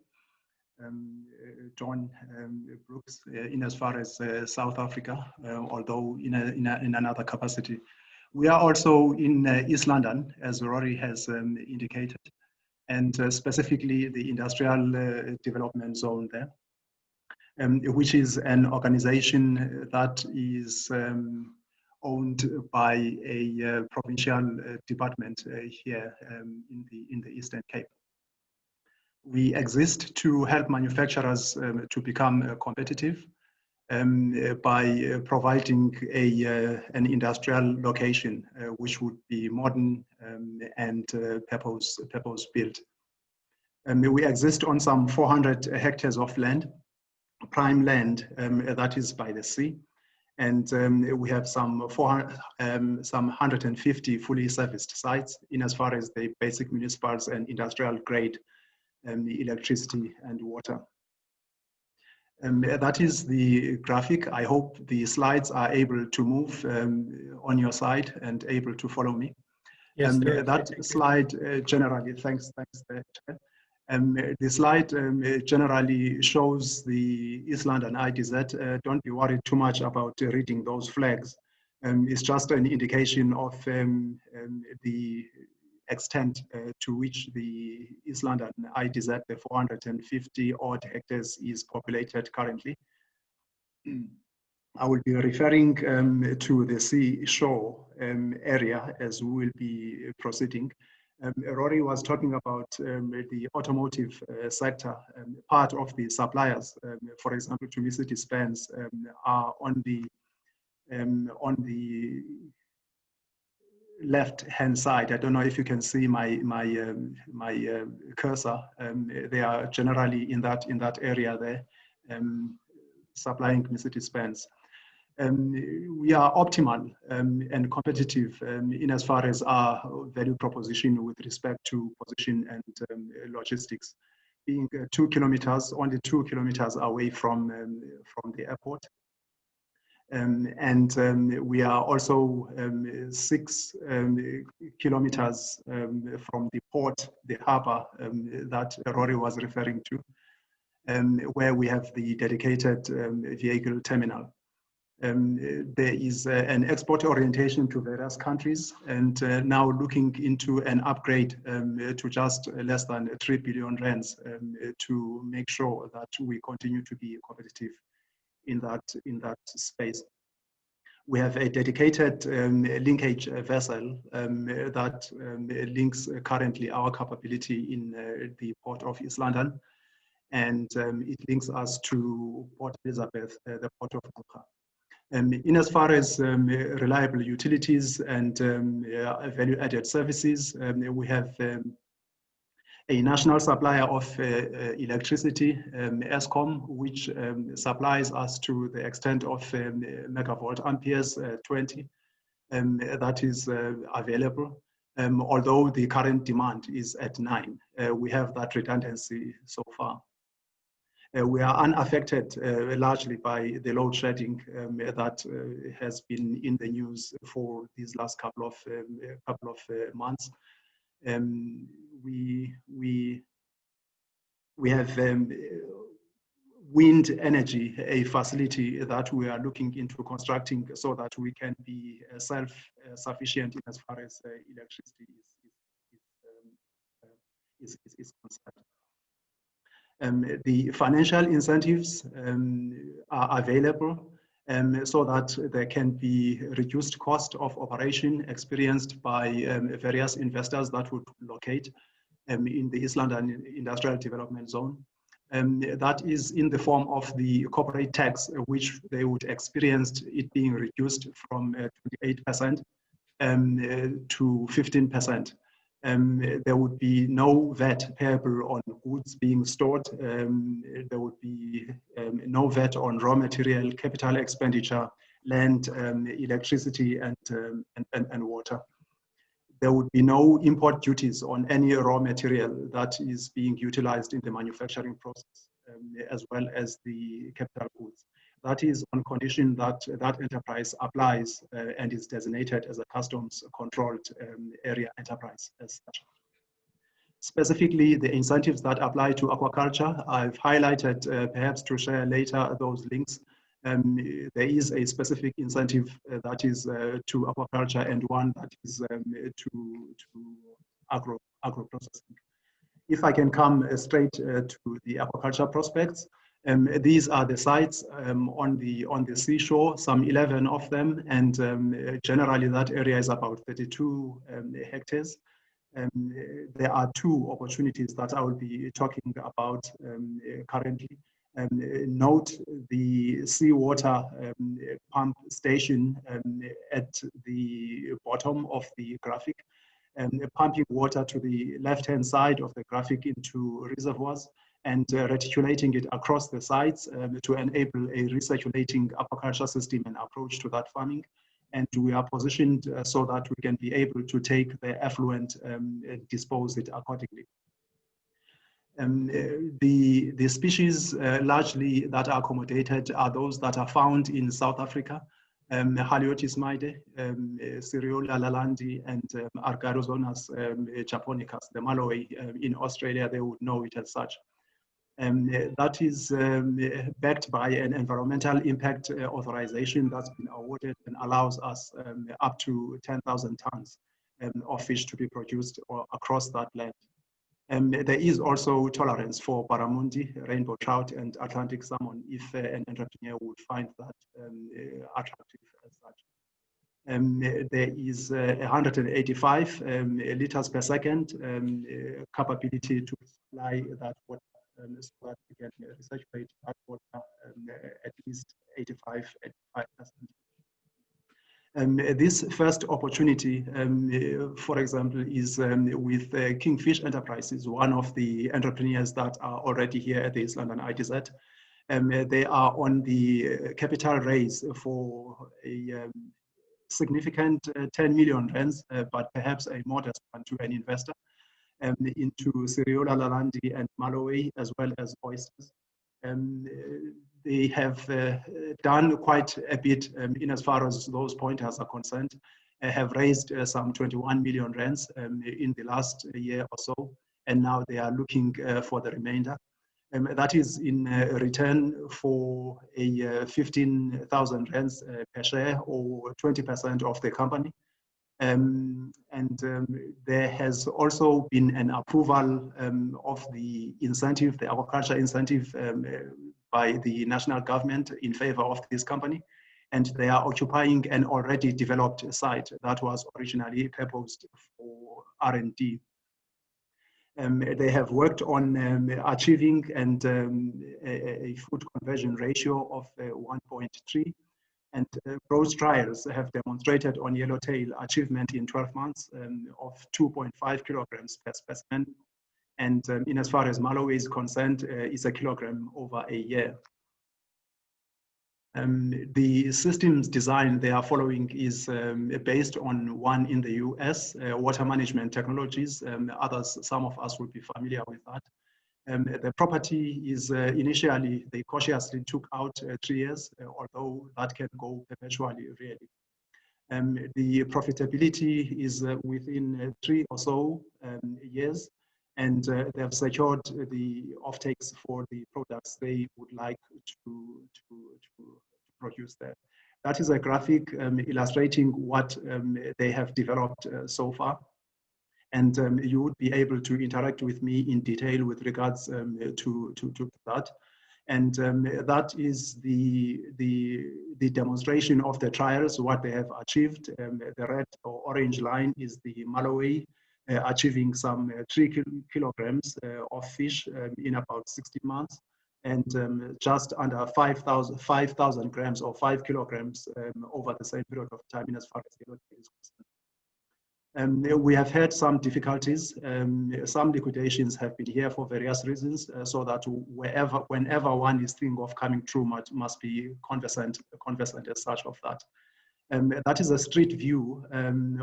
John Brooks, in as far as South Africa, although in another capacity. We are also in East London, as Rory has indicated, and specifically the Industrial Development Zone there. Which is an organization that is owned by a provincial department here in the Eastern Cape. We exist to help manufacturers to become competitive by providing an industrial location which would be modern and purpose-built. We exist on some 400 hectares of land, prime land that is by the sea, and we have some 150 fully serviced sites in as far as the basic municipals and industrial grade electricity and water. That is the graphic. I hope the slides are able to move on your side and able to follow me. Yes, that slide generally, thanks Chair. The slide generally shows the East London IDZ. Don't be worried too much about reading those flags. It's just an indication of the extent to which the East London IDZ, the 450 odd hectares, is populated currently. I will be referring to the seashore area as we will be proceeding. Rory was talking about the automotive sector. Part of the suppliers, for example, to Mercedes-Benz, are on the left-hand side. I don't know if you can see my cursor. They are generally in that area there, supplying Mercedes-Benz. We are optimal and competitive in as far as our value proposition with respect to position and logistics. Being 2 kilometers, only 2 kilometers away from the airport. And we are also 6 kilometers from the port, the harbor that Rory was referring to, where we have the dedicated vehicle terminal. There is an export orientation to various countries, and now looking into an upgrade to just less than 3 billion rands to make sure that we continue to be competitive in that space. We have a dedicated linkage vessel that links currently our capability in the Port of East London, and it links us to Port Elizabeth, the Port of Bucha. In as far as reliable utilities and value-added services, we have a national supplier of electricity, Eskom, which supplies us to the extent of megavolt amperes 20 that is available. Although the current demand is at 9, we have that redundancy so far. We are unaffected largely by the load shedding that has been in the news for these last couple of months. We have wind energy, a facility that we are looking into constructing so that we can be self-sufficient as far as electricity is concerned. The financial incentives are available so that there can be reduced cost of operation experienced by various investors that would locate in the East London Industrial Development Zone. That is in the form of the corporate tax, which they would experience it being reduced from 28% to 15%. There would be no VAT payable on goods being stored. There would be no VAT on raw material, capital expenditure, land, electricity, and water. There would be no import duties on any raw material that is being utilized in the manufacturing process, as well as the capital goods. That is on condition that that enterprise applies and is designated as a customs controlled area enterprise as such. Specifically, the incentives that apply to aquaculture, I've highlighted perhaps to share later those links. There is a specific incentive that is to aquaculture and one that is to agro-processing. If I can come straight to the aquaculture prospects, these are the sites on the seashore, some 11 of them, and generally that area is about 32 hectares. There are 2 opportunities that I will be talking about currently. Note the seawater pump station at the bottom of the graphic, pumping water to the left-hand side of the graphic into reservoirs and reticulating it across the sites to enable a recirculating aquaculture system and approach to that farming. And we are positioned so that we can be able to take the effluent and dispose it accordingly. The species largely that are accommodated are those that are found in South Africa, Haliotis maide, Seriola lalandi, and Argarozonas japonicus, the Malawi. In Australia, they would know it as such. That is backed by an environmental impact authorization that's been awarded and allows us up to 10,000 tons of fish to be produced across that land. There is also tolerance for barramundi, rainbow trout, and Atlantic salmon if an entrepreneur would find that attractive as such. There is 185 liters per second capability to supply that water so that we can recirculate that water at least 85%. This first opportunity, for example, is with Kingfish Enterprises, one of the entrepreneurs that are already here at the East London ITZ. They are on the capital raise for a significant 10 million rands, but perhaps a modest one to an investor, into Seriola lalandi and Malawi, as well as oysters. They have done quite a bit in as far as those pointers are concerned, have raised some 21 million rands in the last year or so, and now they are looking for the remainder. That is in return for a 15,000 rands per share, or 20% of the company. There has also been an approval of the incentive, the aquaculture incentive, by the national government in favor of this company, and they are occupying an already developed site that was originally purposed for R&D. They have worked on achieving a food conversion ratio of 1.3, and those trials have demonstrated on yellowtail achievement in 12 months of 2.5 kilograms per specimen, And in as far as Malawi is concerned, is a kilogram over a year. The systems design they are following is based on one in the US, water management technologies. Others, some of us will be familiar with that. The property is initially, they cautiously took out 3 years, although that can go perpetually, really. The profitability is within 3 or so years, and they have secured the offtakes for the products they would like to produce there. That is a graphic illustrating what they have developed so far. And you would be able to interact with me in detail with regards to that. And that is the demonstration of the trials, what they have achieved. The red or orange line is the Malawi achieving some 3 kilograms of fish in about 60 months, and just under 5,000 grams or 5 kilograms over the same period of time in as far as the is concerned. We have had some difficulties. Some liquidations have been here for various reasons, so that whenever one is thinking of coming through, must be conversant as such of that. That is a street view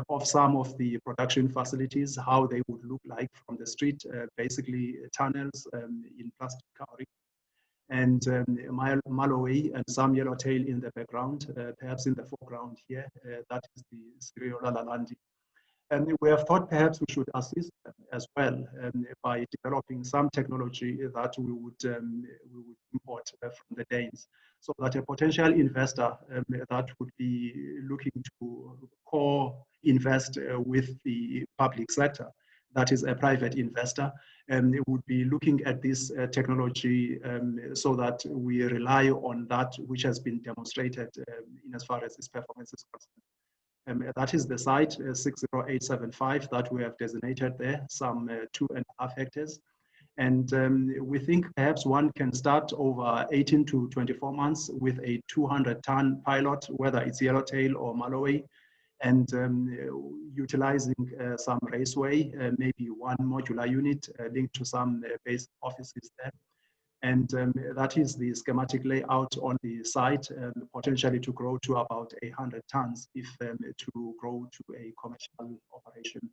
of some of the production facilities, how they would look like from the street, basically tunnels in plastic covering. And Malawi and some yellowtail in the background, perhaps in the foreground here, that is the Siriola Lalandi. And we have thought perhaps we should assist them as well by developing some technology that we would import from the Danes, so that a potential investor that would be looking to co-invest with the public sector, that is a private investor, would be looking at this technology so that we rely on that which has been demonstrated in as far as its performance is concerned. That is the site 60875 that we have designated there, some 2.5 hectares. And we think perhaps one can start over 18 to 24 months with a 200-ton pilot, whether it's Yellowtail or Malawi, and utilizing some raceway, maybe one modular unit linked to some base offices there. And that is the schematic layout on the site, potentially to grow to about 100 tons if to grow to a commercial operation.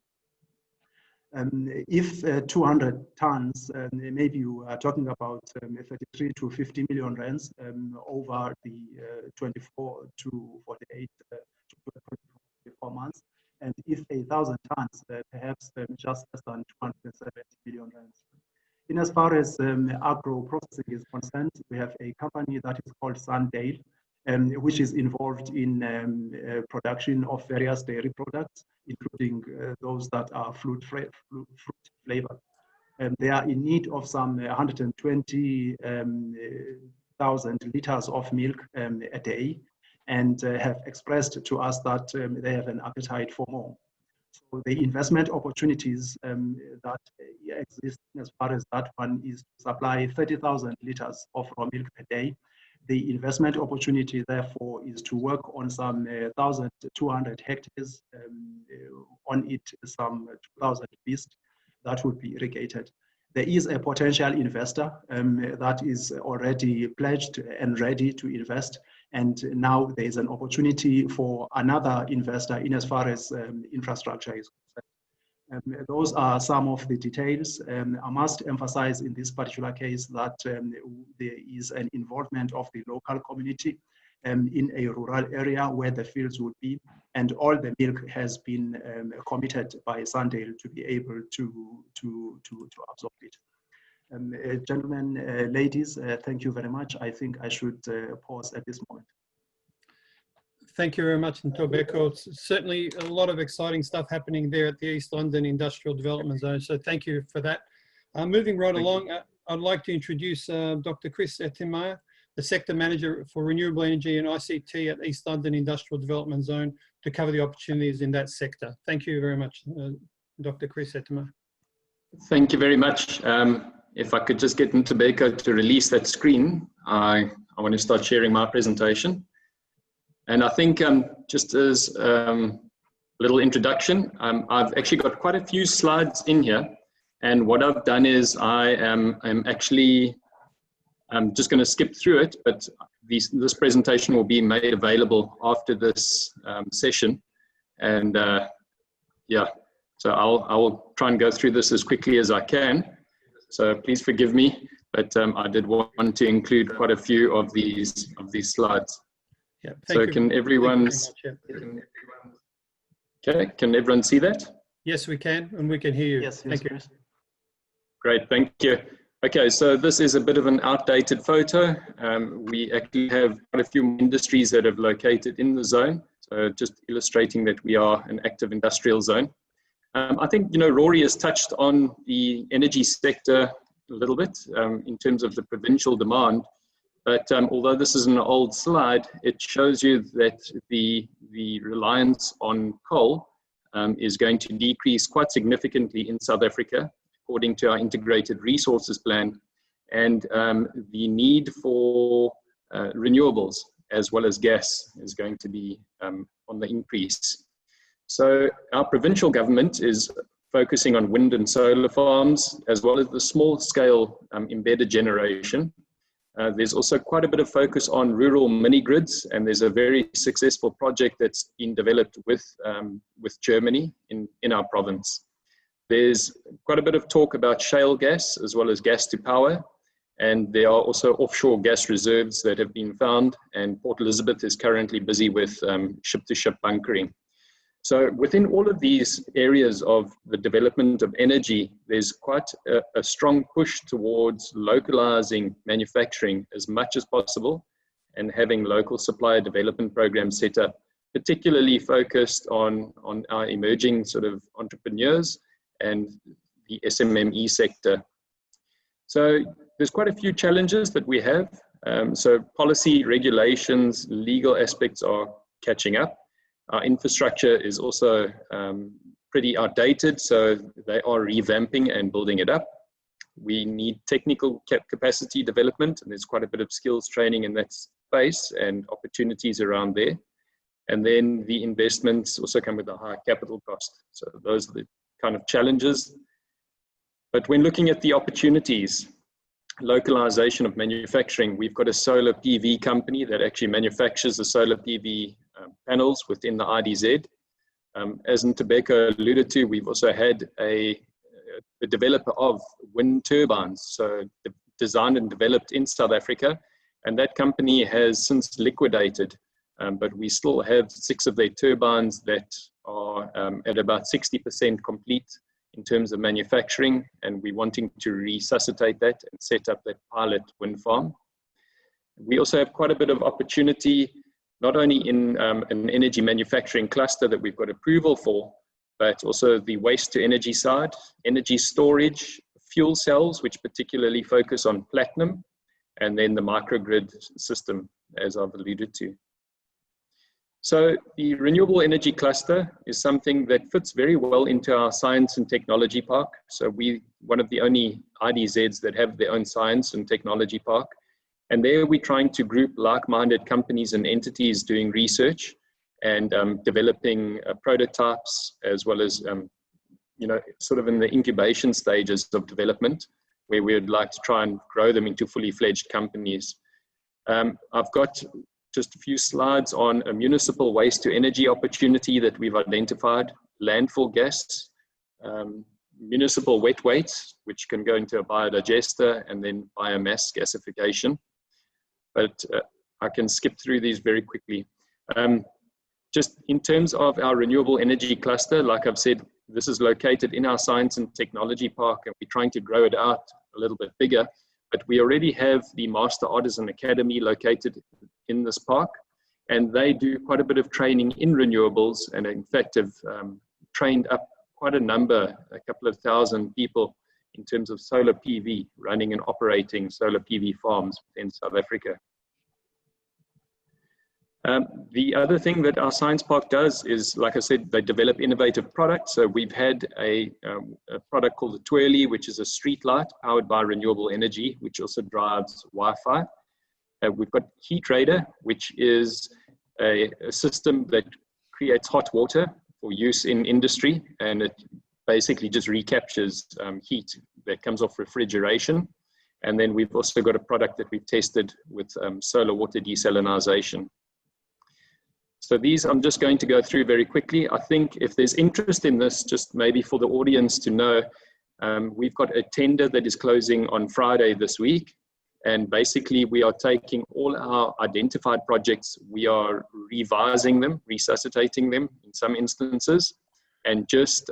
If 200 tons, maybe you are talking about 33 to 50 million rands over the 24 to 48 to 24 months. And if 1,000 tons, perhaps just less than 270 million rands. In as far as agro processing is concerned, we have a company that is called Sandale, which is involved in production of various dairy products, including those that are fruit flavored. They are in need of some 120,000 liters of milk a day, and have expressed to us that they have an appetite for more. So the investment opportunities that exist as far as that one is to supply 30,000 liters of raw milk per day. The investment opportunity, therefore, is to work on some 1,200 hectares, on it some 2,000 beasts that would be irrigated. There is a potential investor that is already pledged and ready to invest. And now there is an opportunity for another investor in as far as infrastructure is concerned. Those are some of the details. I must emphasize in this particular case that there is an involvement of the local community in a rural area where the fields would be, and all the milk has been committed by Sandale to be able to absorb it. Gentlemen, ladies, thank you very much. I think I should pause at this moment. Thank you very much, Ntobeko. It's certainly a lot of exciting stuff happening there at the East London Industrial Development Zone. So thank you for that. Moving right along, I'd like to introduce Dr. Chris Etemaya, the Sector Manager for Renewable Energy and ICT at East London Industrial Development Zone, to cover the opportunities in that sector. Thank you very much, Dr. Chris Etemaya. Thank you very much. If I could just get Ntobeko to release that screen, I want to start sharing my presentation. And I think just as a little introduction, I've actually got quite a few slides in here. And what I've done is I'm just going to skip through it, but this presentation will be made available after this session. And yeah, so I will try and go through this as quickly as I can. So please forgive me, but I did want to include quite a few of these slides. Yeah, so can everyone, okay, can everyone see that? Yes, we can, and we can hear you. Yes, thank you. Chris. Great, thank you. Okay, so this is a bit of an outdated photo. We actually have quite a few industries that have located in the zone. So just illustrating that we are an active industrial zone. I think, Rory has touched on the energy sector a little bit in terms of the provincial demand. But although this is an old slide, it shows you that the reliance on coal is going to decrease quite significantly in South Africa, according to our integrated resources plan, and the need for renewables as well as gas is going to be on the increase. So our provincial government is focusing on wind and solar farms, as well as the small scale embedded generation. There's also quite a bit of focus on rural mini grids, and there's a very successful project that's been developed with Germany in our province. There's quite a bit of talk about shale gas as well as gas to power, and there are also offshore gas reserves that have been found, and Port Elizabeth is currently busy with ship-to-ship bunkering. So within all of these areas of the development of energy, there's quite a strong push towards localizing manufacturing as much as possible and having local supplier development programs set up, particularly focused on our emerging sort of entrepreneurs and the SMME sector. So there's quite a few challenges that we have. So policy, regulations, legal aspects are catching up. Our infrastructure is also pretty outdated, so they are revamping and building it up. We need technical capacity development, and there's quite a bit of skills training in that space and opportunities around there. And then the investments also come with a high capital cost. So those are the kind of challenges. But when looking at the opportunities, localization of manufacturing, we've got a solar PV company that actually manufactures the solar PV panels within the IDZ. As Ntobeko alluded to, we've also had a developer of wind turbines, so designed and developed in South Africa, and that company has since liquidated, but we still have 6 of their turbines that are at about 60% complete in terms of manufacturing, and we're wanting to resuscitate that and set up that pilot wind farm. We also have quite a bit of opportunity, not only in an energy manufacturing cluster that we've got approval for, but also the waste to energy side, energy storage, fuel cells, which particularly focus on platinum, and then the microgrid system, as I've alluded to. So the renewable energy cluster is something that fits very well into our science and technology park. So we're one of the only IDZs that have their own science and technology park. And there we're trying to group like-minded companies and entities doing research and developing prototypes, as well as, sort of in the incubation stages of development, where we would like to try and grow them into fully fledged companies. I've got just a few slides on a municipal waste to energy opportunity that we've identified, landfill gas, municipal wet weights, which can go into a biodigester, and then biomass gasification. But I can skip through these very quickly. Just in terms of our renewable energy cluster, like I've said, this is located in our science and technology park, and we're trying to grow it out a little bit bigger. But we already have the Master Artisan Academy located in this park, and they do quite a bit of training in renewables, and in fact have trained up quite a number, a couple of thousand people in terms of solar PV, running and operating solar PV farms in South Africa. The other thing that our science park does is, like I said, they develop innovative products. So we've had a product called the Twirly, which is a street light powered by renewable energy, which also drives Wi-Fi. We've got Heat Radar, which is a system that creates hot water for use in industry, and it basically just recaptures heat that comes off refrigeration. And then we've also got a product that we've tested with solar water desalinization. So these I'm just going to go through very quickly. I think if there's interest in this, just maybe for the audience to know, we've got a tender that is closing on Friday this week. And basically we are taking all our identified projects, we are revising them, resuscitating them in some instances, and just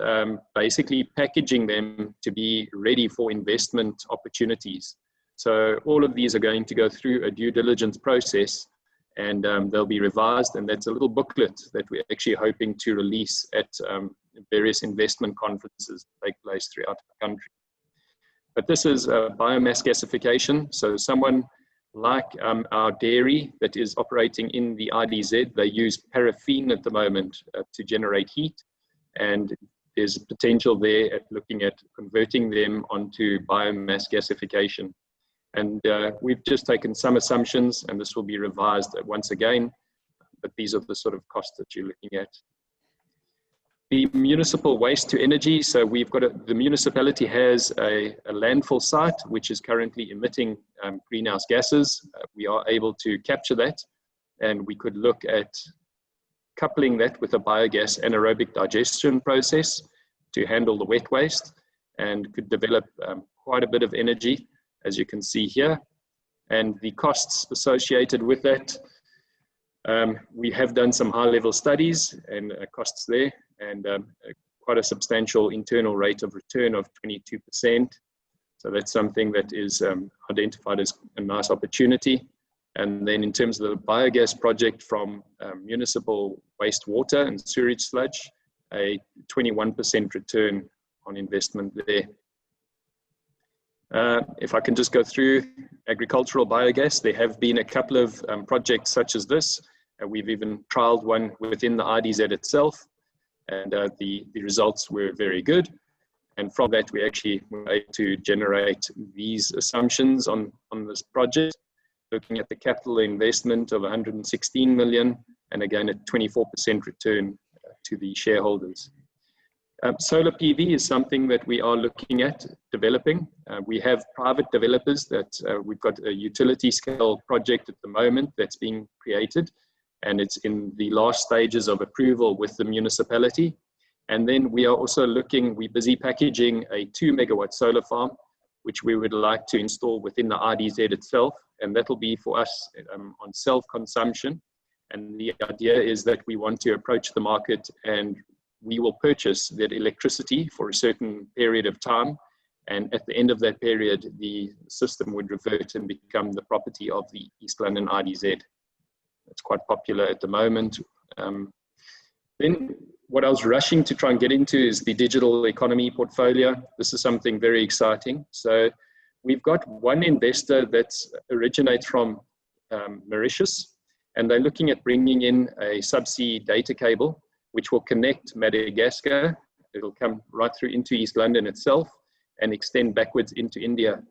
basically packaging them to be ready for investment opportunities. So all of these are going to go through a due diligence process, and they'll be revised, and that's a little booklet that we're actually hoping to release at various investment conferences that take place throughout the country. But this is biomass gasification. So someone like our dairy that is operating in the IDZ, they use paraffin at the moment to generate heat. And there's potential there at looking at converting them onto biomass gasification. And we've just taken some assumptions, and this will be revised once again, but these are the sort of costs that you're looking at. The municipal waste to energy. So we've got the municipality has a landfill site which is currently emitting greenhouse gases. We are able to capture that, and we could look at coupling that with a biogas anaerobic digestion process to handle the wet waste, and could develop quite a bit of energy, as you can see here. And the costs associated with that, we have done some high-level studies and costs there, and quite a substantial internal rate of return of 22%. So that's something that is identified as a nice opportunity. And then in terms of the biogas project from municipal wastewater and sewage sludge, a 21% return on investment there. If I can just go through agricultural biogas, there have been a couple of projects such as this. We've even trialed one within the IDZ itself, and the results were very good. And from that, we actually were able to generate these assumptions on this project, looking at the capital investment of 116 million, and again, a 24% return to the shareholders. Solar PV is something that we are looking at developing. We have private developers that we've got a utility scale project at the moment that's being created, and it's in the last stages of approval with the municipality. And then we are also looking, we're busy packaging a 2 megawatt solar farm, which we would like to install within the IDZ itself. And that'll be for us on self-consumption. And the idea is that we want to approach the market, and we will purchase that electricity for a certain period of time. And at the end of that period, the system would revert and become the property of the East London IDZ. It's quite popular at the moment. Then what I was rushing to try and get into is the digital economy portfolio. This is something very exciting. So we've got one investor that originates from Mauritius, and they're looking at bringing in a subsea data cable, which will connect Madagascar. It'll come right through into East London itself and extend backwards into India.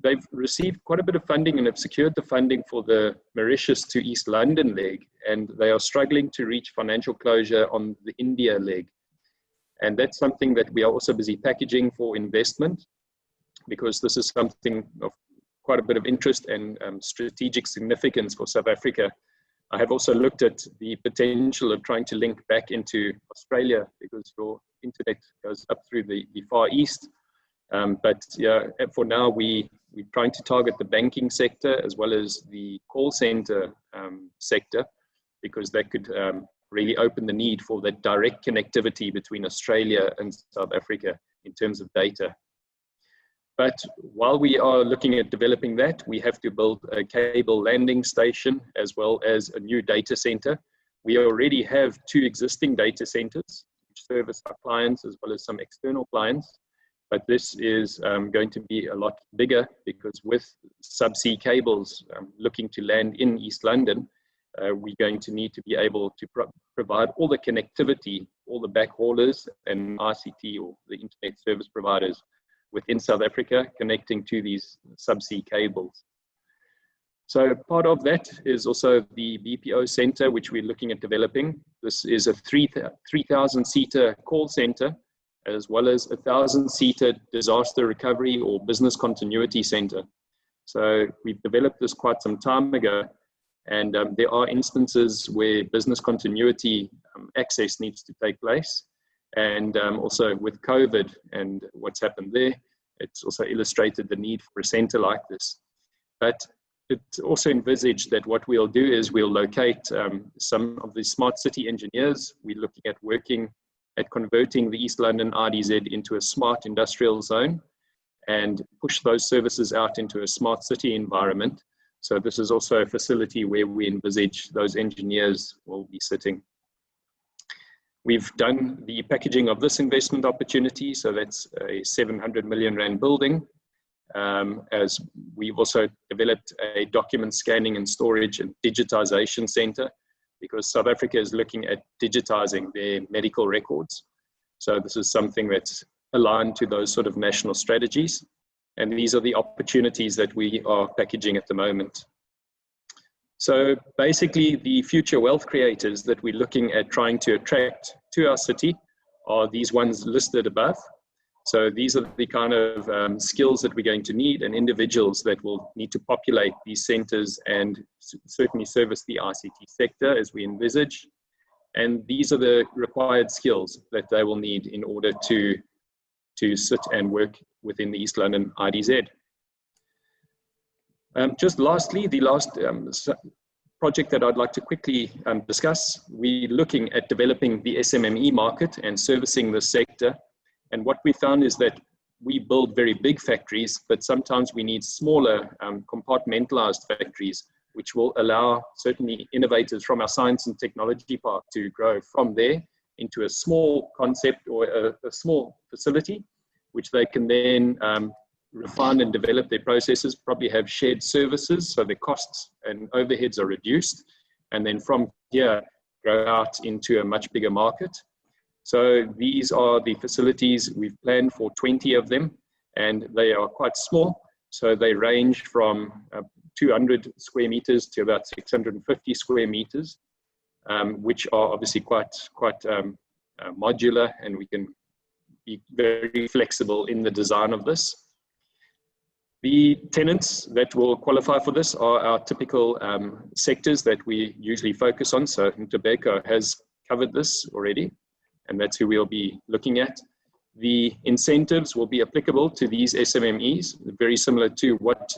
They've received quite a bit of funding and have secured the funding for the Mauritius to East London leg, and they are struggling to reach financial closure on the India leg. And that's something that we are also busy packaging for investment, because this is something of quite a bit of interest and strategic significance for South Africa. I have also looked at the potential of trying to link back into Australia, because your internet goes up through the Far East. But yeah, for now, we're trying to target the banking sector as well as the call center sector, because that could really open the need for that direct connectivity between Australia and South Africa in terms of data. But while we are looking at developing that, we have to build a cable landing station as well as a new data center. We already have 2 existing data centers which service our clients as well as some external clients. But this is going to be a lot bigger, because with subsea cables looking to land in East London, we're going to need to be able to provide all the connectivity, all the backhaulers and ICT, or the internet service providers within South Africa, connecting to these subsea cables. So part of that is also the BPO center, which we're looking at developing. This is a 3,000-seater call center, as well as a 1,000-seater disaster recovery or business continuity center. So we've developed this quite some time ago, and there are instances where business continuity access needs to take place. And also with COVID and what's happened there, it's also illustrated the need for a center like this. But it's also envisaged that what we'll do is we'll locate some of the smart city engineers. We're looking at working at converting the East London RDZ into a smart industrial zone and push those services out into a smart city environment. So this is also a facility where we envisage those engineers will be sitting. We've done the packaging of this investment opportunity, so that's a 700 million rand building. As we've also developed a document scanning and storage and digitization center, because South Africa is looking at digitizing their medical records. So this is something that's aligned to those sort of national strategies. And these are the opportunities that we are packaging at the moment. So basically the future wealth creators that we're looking at trying to attract to our city are these ones listed above. So these are the kind of skills that we're going to need, and individuals that will need to populate these centers and certainly service the ICT sector as we envisage. And these are the required skills that they will need in order to sit and work within the East London IDZ. Just lastly, the last project that I'd like to quickly discuss, we're looking at developing the SMME market and servicing the sector. And what we found is that we build very big factories, but sometimes we need smaller compartmentalized factories, which will allow certainly innovators from our science and technology park to grow from there into a small concept or a small facility, which they can then refine and develop their processes, probably have shared services, so the costs and overheads are reduced, and then from here grow out into a much bigger market. So these are the facilities. We've planned for 20 of them, and they are quite small. So they range from 200 square meters to about 650 square meters, which are obviously quite modular, and we can be very flexible in the design of this. The tenants that will qualify for this are our typical sectors that we usually focus on. So Ntobeko has covered this already, and that's who we'll be looking at. The incentives will be applicable to these SMMEs, very similar to what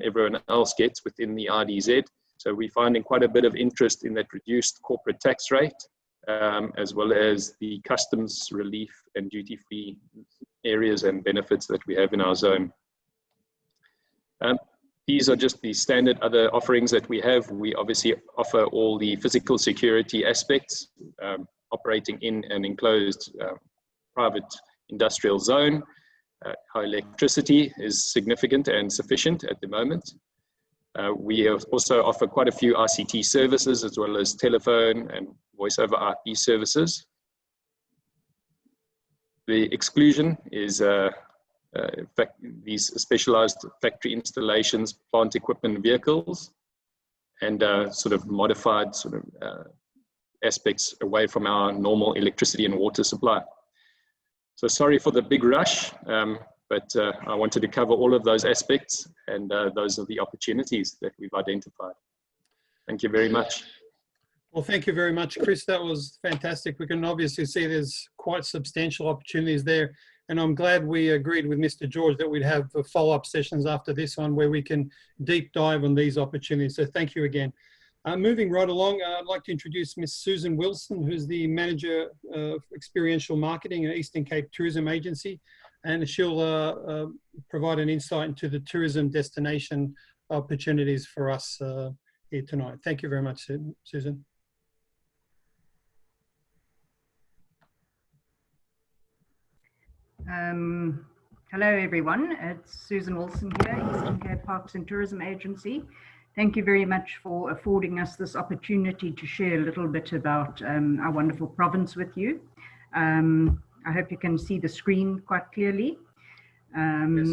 everyone else gets within the RDZ. So we're finding quite a bit of interest in that reduced corporate tax rate, as well as the customs relief and duty-free areas and benefits that we have in our zone. These are just the standard other offerings that we have. We obviously offer all the physical security aspects, operating in an enclosed private industrial zone. Our electricity is significant and sufficient at the moment. We also offer quite a few ICT services, as well as telephone and voice over IP services. The exclusion is these specialized factory installations, plant equipment, vehicles, and sort of modified aspects away from our normal electricity and water supply. So sorry for the big rush, but I wanted to cover all of those aspects, and those are the opportunities that we've identified. Thank you very much. Well, thank you very much, Chris. That was fantastic. We can obviously see there's quite substantial opportunities there. And I'm glad we agreed with Mr. George that we'd have follow-up sessions after this one where we can deep dive on these opportunities. So thank you again. Moving right along, I'd like to introduce Ms. Susan Wilson, who's the Manager of Experiential Marketing at Eastern Cape Tourism Agency. And she'll provide an insight into the tourism destination opportunities for us here tonight. Thank you very much, Susan. Hello everyone, it's Susan Wilson here, Eastern Cape Parks and Tourism Agency. Thank you very much for affording us this opportunity to share a little bit about our wonderful province with you. I hope you can see the screen quite clearly. Yes.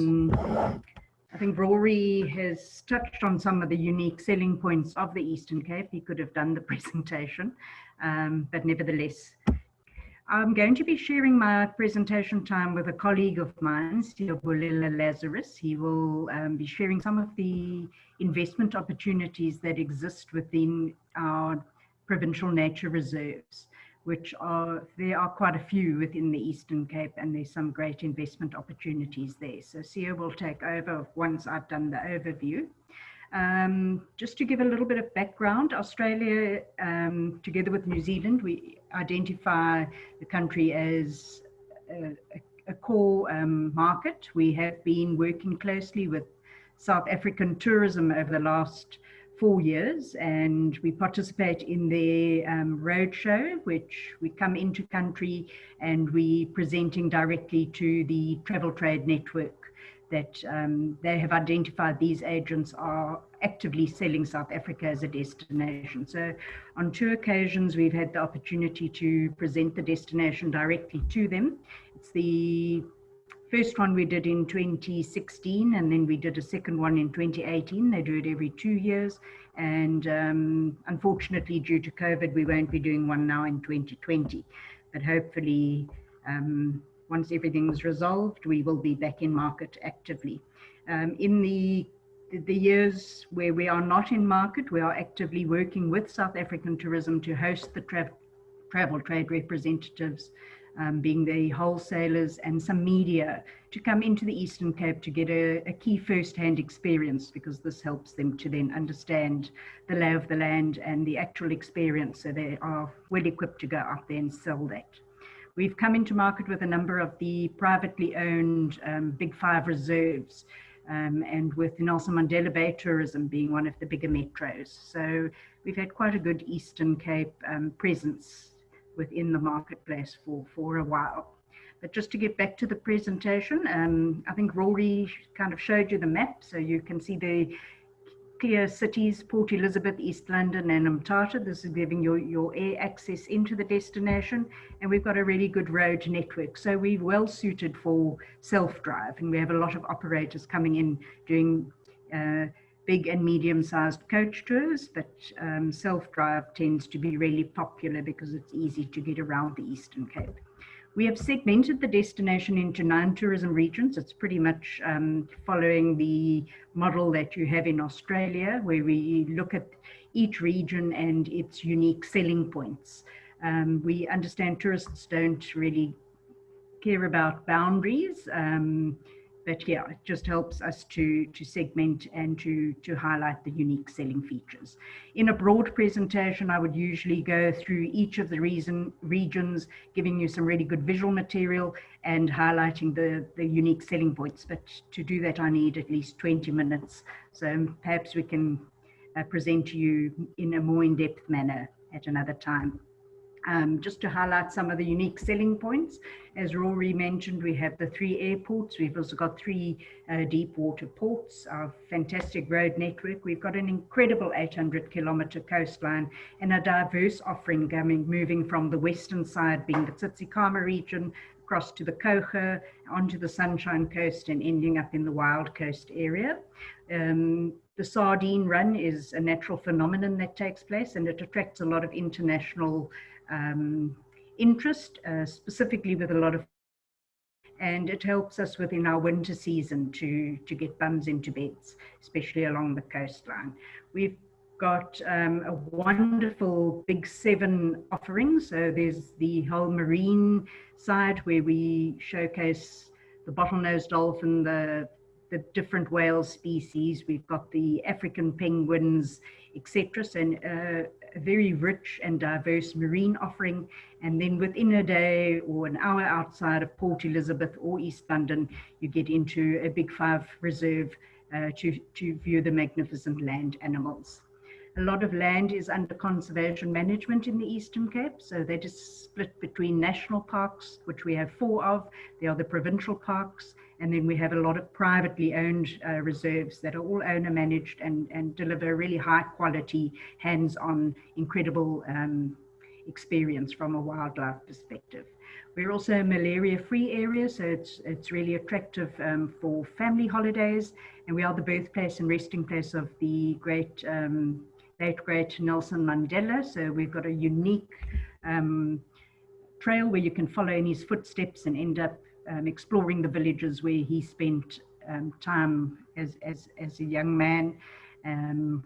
I think Rory has touched on some of the unique selling points of the Eastern Cape. He could have done the presentation, but nevertheless, I'm going to be sharing my presentation time with a colleague of mine, Siyabulela Lazarus. He will be sharing some of the investment opportunities that exist within our provincial nature reserves, there are quite a few within the Eastern Cape, and there's some great investment opportunities there. So Sia will take over once I've done the overview. Just to give a little bit of background, Australia, together with New Zealand, we identify the country as a core market. We have been working closely with South African tourism over the last 4 years, and we participate in their roadshow, which we come into country and we presenting directly to the travel trade network that they have identified these agents are actively selling South Africa as a destination. So on 2 occasions, we've had the opportunity to present the destination directly to them. It's the first one we did in 2016, and then we did a second one in 2018. They do it every 2 years. And unfortunately, due to COVID, we won't be doing one now in 2020. But hopefully, once everything's resolved, we will be back in market actively. In the years where we are not in market, we are actively working with South African tourism to host the travel trade representatives, being the wholesalers and some media, to come into the Eastern Cape to get a key first-hand experience, because this helps them to then understand the lay of the land and the actual experience, so they are well equipped to go out there and sell that. We've come into market with a number of the privately owned Big 5 reserves, and with Nelson Mandela Bay Tourism being one of the bigger metros. So we've had quite a good Eastern Cape presence within the marketplace for a while. But just to get back to the presentation, I think Rory kind of showed you the map, so you can see the clear cities: Port Elizabeth, East London and Mthatha. This is giving your air access into the destination, and we've got a really good road network. So we're well suited for self-drive, and we have a lot of operators coming in doing big and medium-sized coach tours, but self-drive tends to be really popular because it's easy to get around the Eastern Cape. We have segmented the destination into 9 tourism regions. It's pretty much following the model that you have in Australia, where we look at each region and its unique selling points. We understand tourists don't really care about boundaries, but yeah, it just helps us to segment and to highlight the unique selling features. In a broad presentation, I would usually go through each of the regions, giving you some really good visual material and highlighting the unique selling points. But to do that, I need at least 20 minutes. So perhaps we can present to you in a more in-depth manner at another time. Just to highlight some of the unique selling points, as Rory mentioned, we have the 3 airports. We've also got 3 deep water ports, our fantastic road network. We've got an incredible 800-kilometer coastline and a diverse offering moving from the western side, being the Tsitsikamma region, across to the Coger, onto the Sunshine Coast, and ending up in the Wild Coast area. The Sardine Run is a natural phenomenon that takes place, and it attracts a lot of international interest, specifically with a lot of, and it helps us within our winter season to get bums into beds, especially along the coastline. We've got a wonderful Big 7 offering. So there's the whole marine side, where we showcase the bottlenose dolphin, the different whale species. We've got the African penguins, etc. So a very rich and diverse marine offering. And then within a day or an hour outside of Port Elizabeth or East London, you get into a Big 5 reserve to view the magnificent land animals. A lot of land is under conservation management in the Eastern Cape, so that is split between national parks, which we have 4 of. There are the provincial parks, and then we have a lot of privately owned reserves that are all owner managed and deliver really high quality, hands-on, incredible experience from a wildlife perspective. We're also a malaria-free area, so it's really attractive for family holidays, and we are the birthplace and resting place of the late great Nelson Mandela. So we've got a unique trail where you can follow in his footsteps and end up exploring the villages where he spent time as a young man,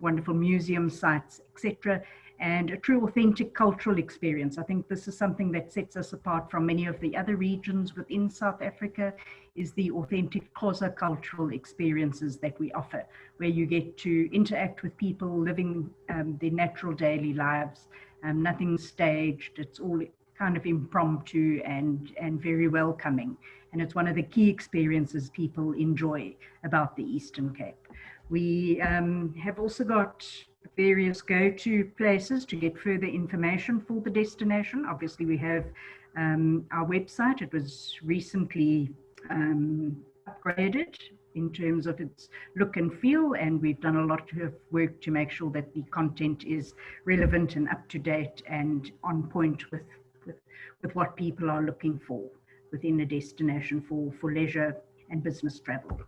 wonderful museum sites, etc., and a true authentic cultural experience. I think this is something that sets us apart from many of the other regions within South Africa, is the authentic Xhosa cultural experiences that we offer, where you get to interact with people living their natural daily lives, nothing staged. It's all kind of impromptu and very welcoming. And it's one of the key experiences people enjoy about the Eastern Cape. We have also got various go-to places to get further information for the destination. Obviously, we have our website. It was recently upgraded in terms of its look and feel, and we've done a lot of work to make sure that the content is relevant and up to date and on point with what people are looking for within a destination for leisure and business travel.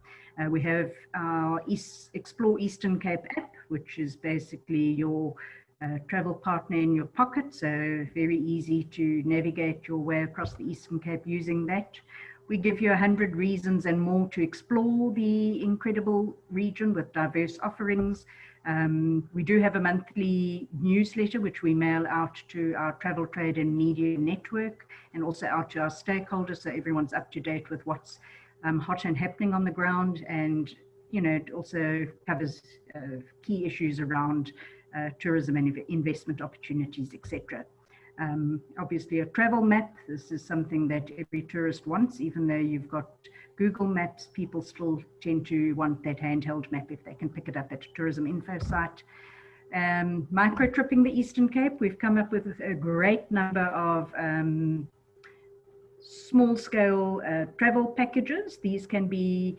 We have our Explore Eastern Cape app, which is basically your travel partner in your pocket, so very easy to navigate your way across the Eastern Cape using that. We give you 100 reasons and more to explore the incredible region with diverse offerings. We do have a monthly newsletter which we mail out to our travel, trade and media network, and also out to our stakeholders, so everyone's up to date with what's hot and happening on the ground. And it also covers key issues around tourism and investment opportunities, etc. Obviously a travel map. This is something that every tourist wants. Even though you've got Google Maps, people still tend to want that handheld map if they can pick it up at a tourism info site. Micro-tripping the Eastern Cape. We've come up with a great number of small-scale travel packages. These can be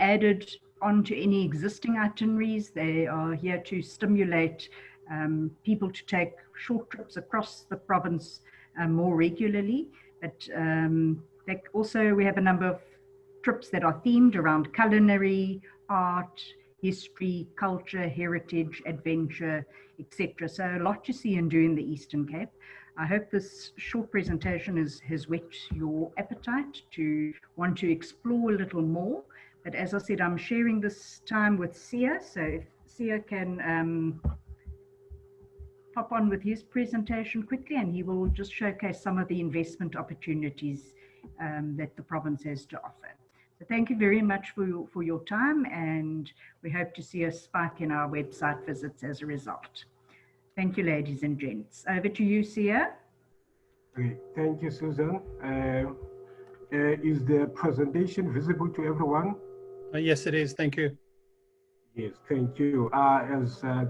added onto any existing itineraries. They are here to stimulate people to take short trips across the province more regularly. But also we have a number of trips that are themed around culinary, art, history, culture, heritage, adventure, etc. So a lot to see and do in the Eastern Cape. I hope this short presentation has whet your appetite to want to explore a little more. But as I said, I'm sharing this time with Sia, so if Sia can pop on with his presentation quickly, and he will just showcase some of the investment opportunities that the province has to offer. So thank you very much for your time, and we hope to see a spike in our website visits as a result. Thank you, ladies and gents. Over to you, Sia. Okay, thank you, Susan. Is the presentation visible to everyone? Yes, it is. Thank you. Yes, thank you.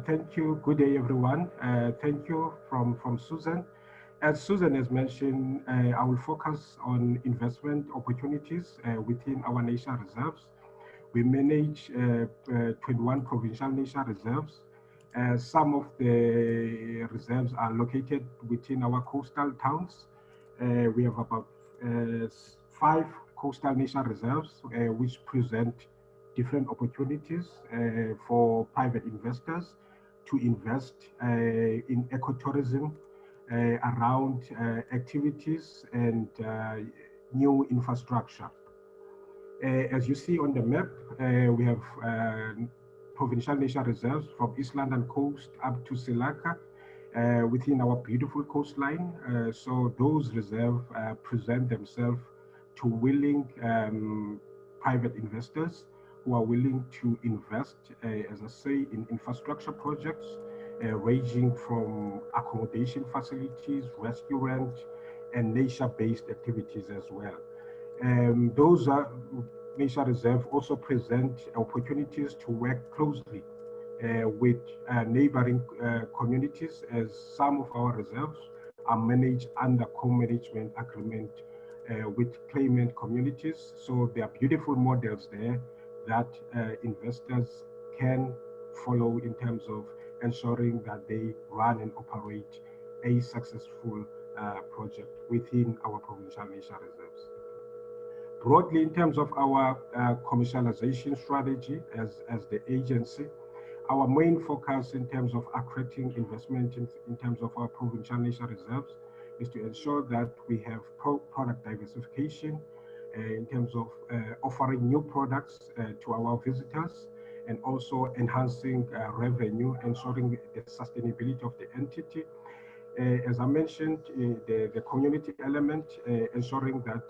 Thank you. Good day, everyone. Thank you from Susan. As Susan has mentioned, I will focus on investment opportunities within our nature reserves. We manage 21 provincial nature reserves. Some of the reserves are located within our coastal towns. We have about 5 coastal nature reserves, which present different opportunities for private investors to invest in ecotourism around activities and new infrastructure. As you see on the map, we have provincial nature reserves from East London coast up to Silaka within our beautiful coastline. So those reserves present themselves to willing private investors who are willing to invest, as I say, in infrastructure projects, ranging from accommodation facilities, restaurant, and nature-based activities as well. Those nature reserves also present opportunities to work closely with neighboring communities, as some of our reserves are managed under co-management agreement with claimant communities. So there are beautiful models there that investors can follow in terms of ensuring that they run and operate a successful project within our provincial nature reserves. Broadly, in terms of our commercialization strategy as the agency, our main focus in terms of attracting investment in terms of our provincial nature reserves is to ensure that we have product diversification in terms of offering new products to our visitors, and also enhancing revenue, ensuring the sustainability of the entity. As I mentioned, the community element, ensuring that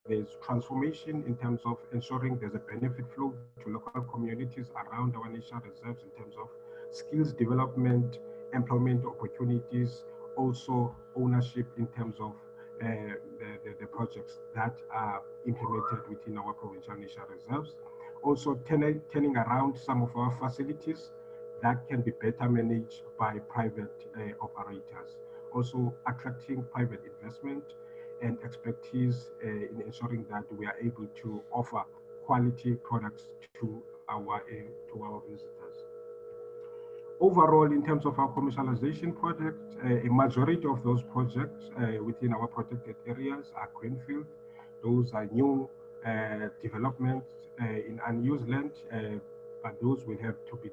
there's transformation in terms of ensuring there's a benefit flow to local communities around our nature reserves in terms of skills development, employment opportunities, also ownership in terms of the projects that are implemented within our provincial nature reserves. Also turning around some of our facilities that can be better managed by private operators. Also attracting private investment and expertise in ensuring that we are able to offer quality products to our visitors. Overall, in terms of our commercialization projects, a majority of those projects within our protected areas are greenfield. Those are new developments in unused land, but those will have to be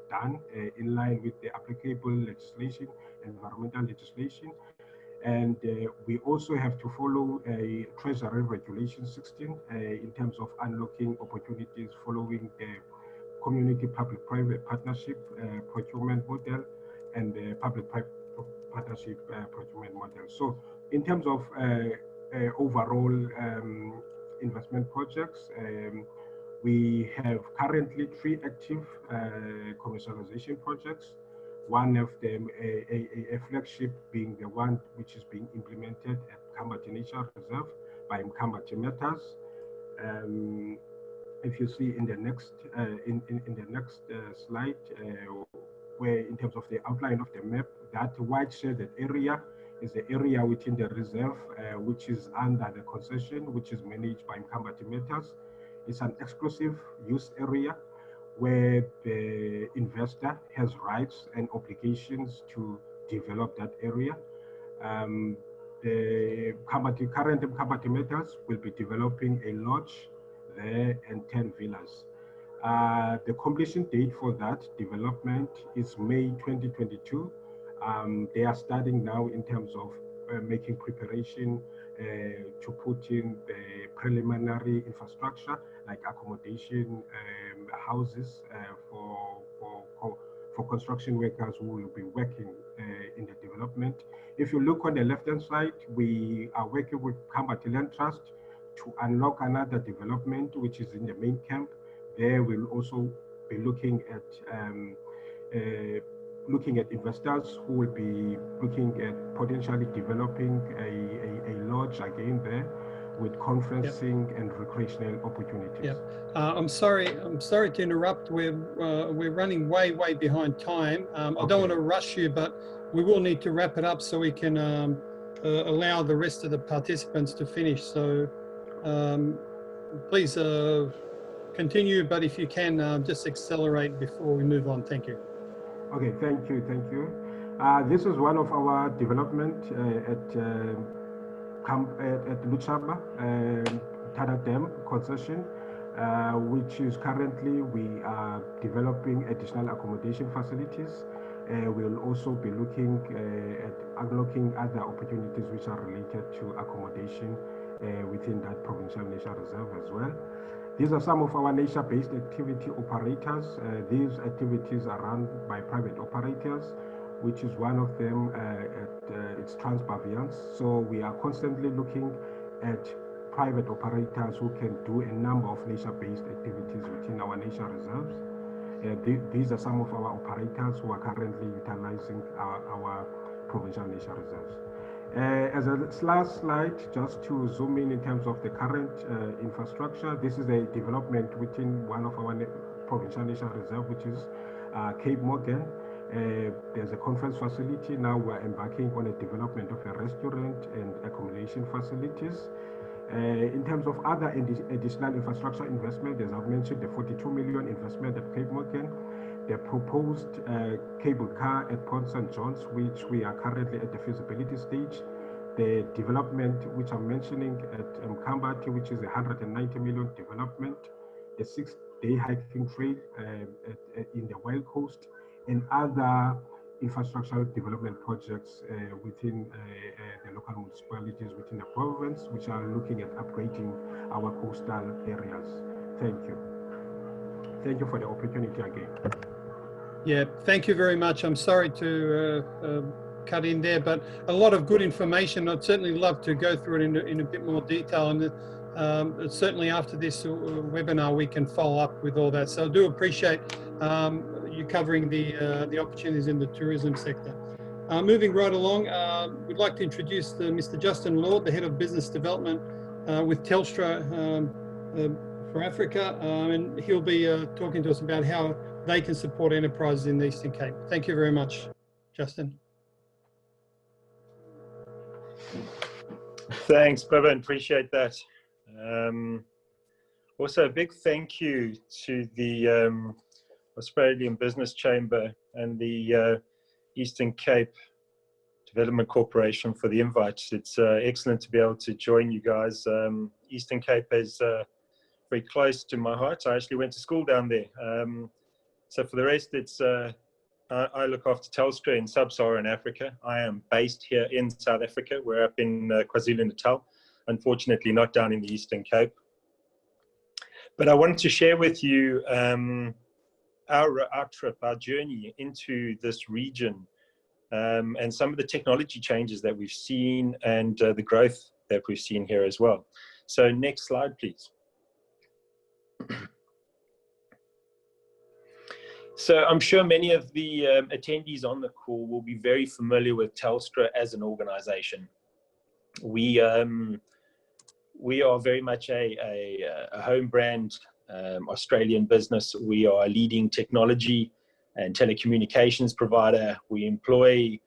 done in line with the applicable legislation, environmental legislation. And we also have to follow Treasury Regulation 16 in terms of unlocking opportunities following the community public-private partnership procurement model and the public-private partnership procurement model. So in terms of overall investment projects, we have currently 3 active commercialization projects. One of them, a flagship, being the one which is being implemented at Kambati Nature Reserve by Kambati Matters. If you see in the next slide, where in terms of the outline of the map, that white shaded area is the area within the reserve, which is under the concession, which is managed by Kambati Matters. It's an exclusive use area where the investor has rights and obligations to develop that area. The current Kambati Matters will be developing a lodge there and 10 villas. The completion date for that development is May 2022. They are starting now in terms of making preparation to put in the preliminary infrastructure like accommodation, houses for construction workers who will be working in the development. If you look on the left-hand side, we are working with Kambati Land Trust to unlock another development, which is in the main camp. There we'll also be looking at investors who will be looking at potentially developing a lodge again there with conferencing and recreational opportunities. I'm sorry to interrupt. We're running way behind time. I don't want to rush you, but we will need to wrap it up so we can allow the rest of the participants to finish. So please continue, but if you can, just accelerate before we move on. Thank you. Okay, thank you. This is one of our development at Luchaba, Tada Dam concession, which is currently we are developing additional accommodation facilities. We'll also be looking at unlocking other opportunities which are related to accommodation within that provincial nature reserve as well. These are some of our nature-based activity operators. These activities are run by private operators, which is one of them it's Transpavians. So we are constantly looking at private operators who can do a number of nature-based activities within our nature reserves. These are some of our operators who are currently utilizing our provincial nature reserves. As a last slide, just to zoom in terms of the current infrastructure, this is a development within one of our provincial nature reserve, which is Cape Morgan. There's a conference facility. Now we're embarking on a development of a restaurant and accommodation facilities. In terms of other additional infrastructure investment, as I've mentioned, the 42 million investment at Cape Morgan, the proposed cable car at Port St. John's, which we are currently at the feasibility stage the development which I'm mentioning at Mkambati, which is a 190 million development, the 6-day hiking trail in the Wild Coast, and other infrastructural development projects within the local municipalities within the province, which are looking at upgrading our coastal areas. Thank you. Thank you for the opportunity again. Yeah, thank you very much. I'm sorry to cut in there, but a lot of good information. I'd certainly love to go through it in a bit more detail, and certainly after this webinar we can follow up with all that. So I do appreciate you covering the opportunities in the tourism sector. Moving right along, we'd like to introduce Mr. Justin Lord, the Head of Business Development with Telstra for Africa, and he'll be talking to us about how they can support enterprises in the Eastern Cape. Thank you very much, Justin. Thanks, Bevan, appreciate that. Also, a big thank you to the Australian Business Chamber and the Eastern Cape Development Corporation for the invite. It's excellent to be able to join you guys. Eastern Cape is very close to my heart. I actually went to school down there. So for the rest, it's I look after Telstra in Sub-Saharan Africa. I am based here in South Africa. We're up in KwaZulu-Natal, unfortunately not down in the Eastern Cape. But I wanted to share with you our trip, our journey into this region, and some of the technology changes that we've seen and the growth that we've seen here as well. So next slide, please. So I'm sure many of the attendees on the call will be very familiar with Telstra as an organization. We are very much a home brand Australian business. We are a leading technology and telecommunications provider. We employ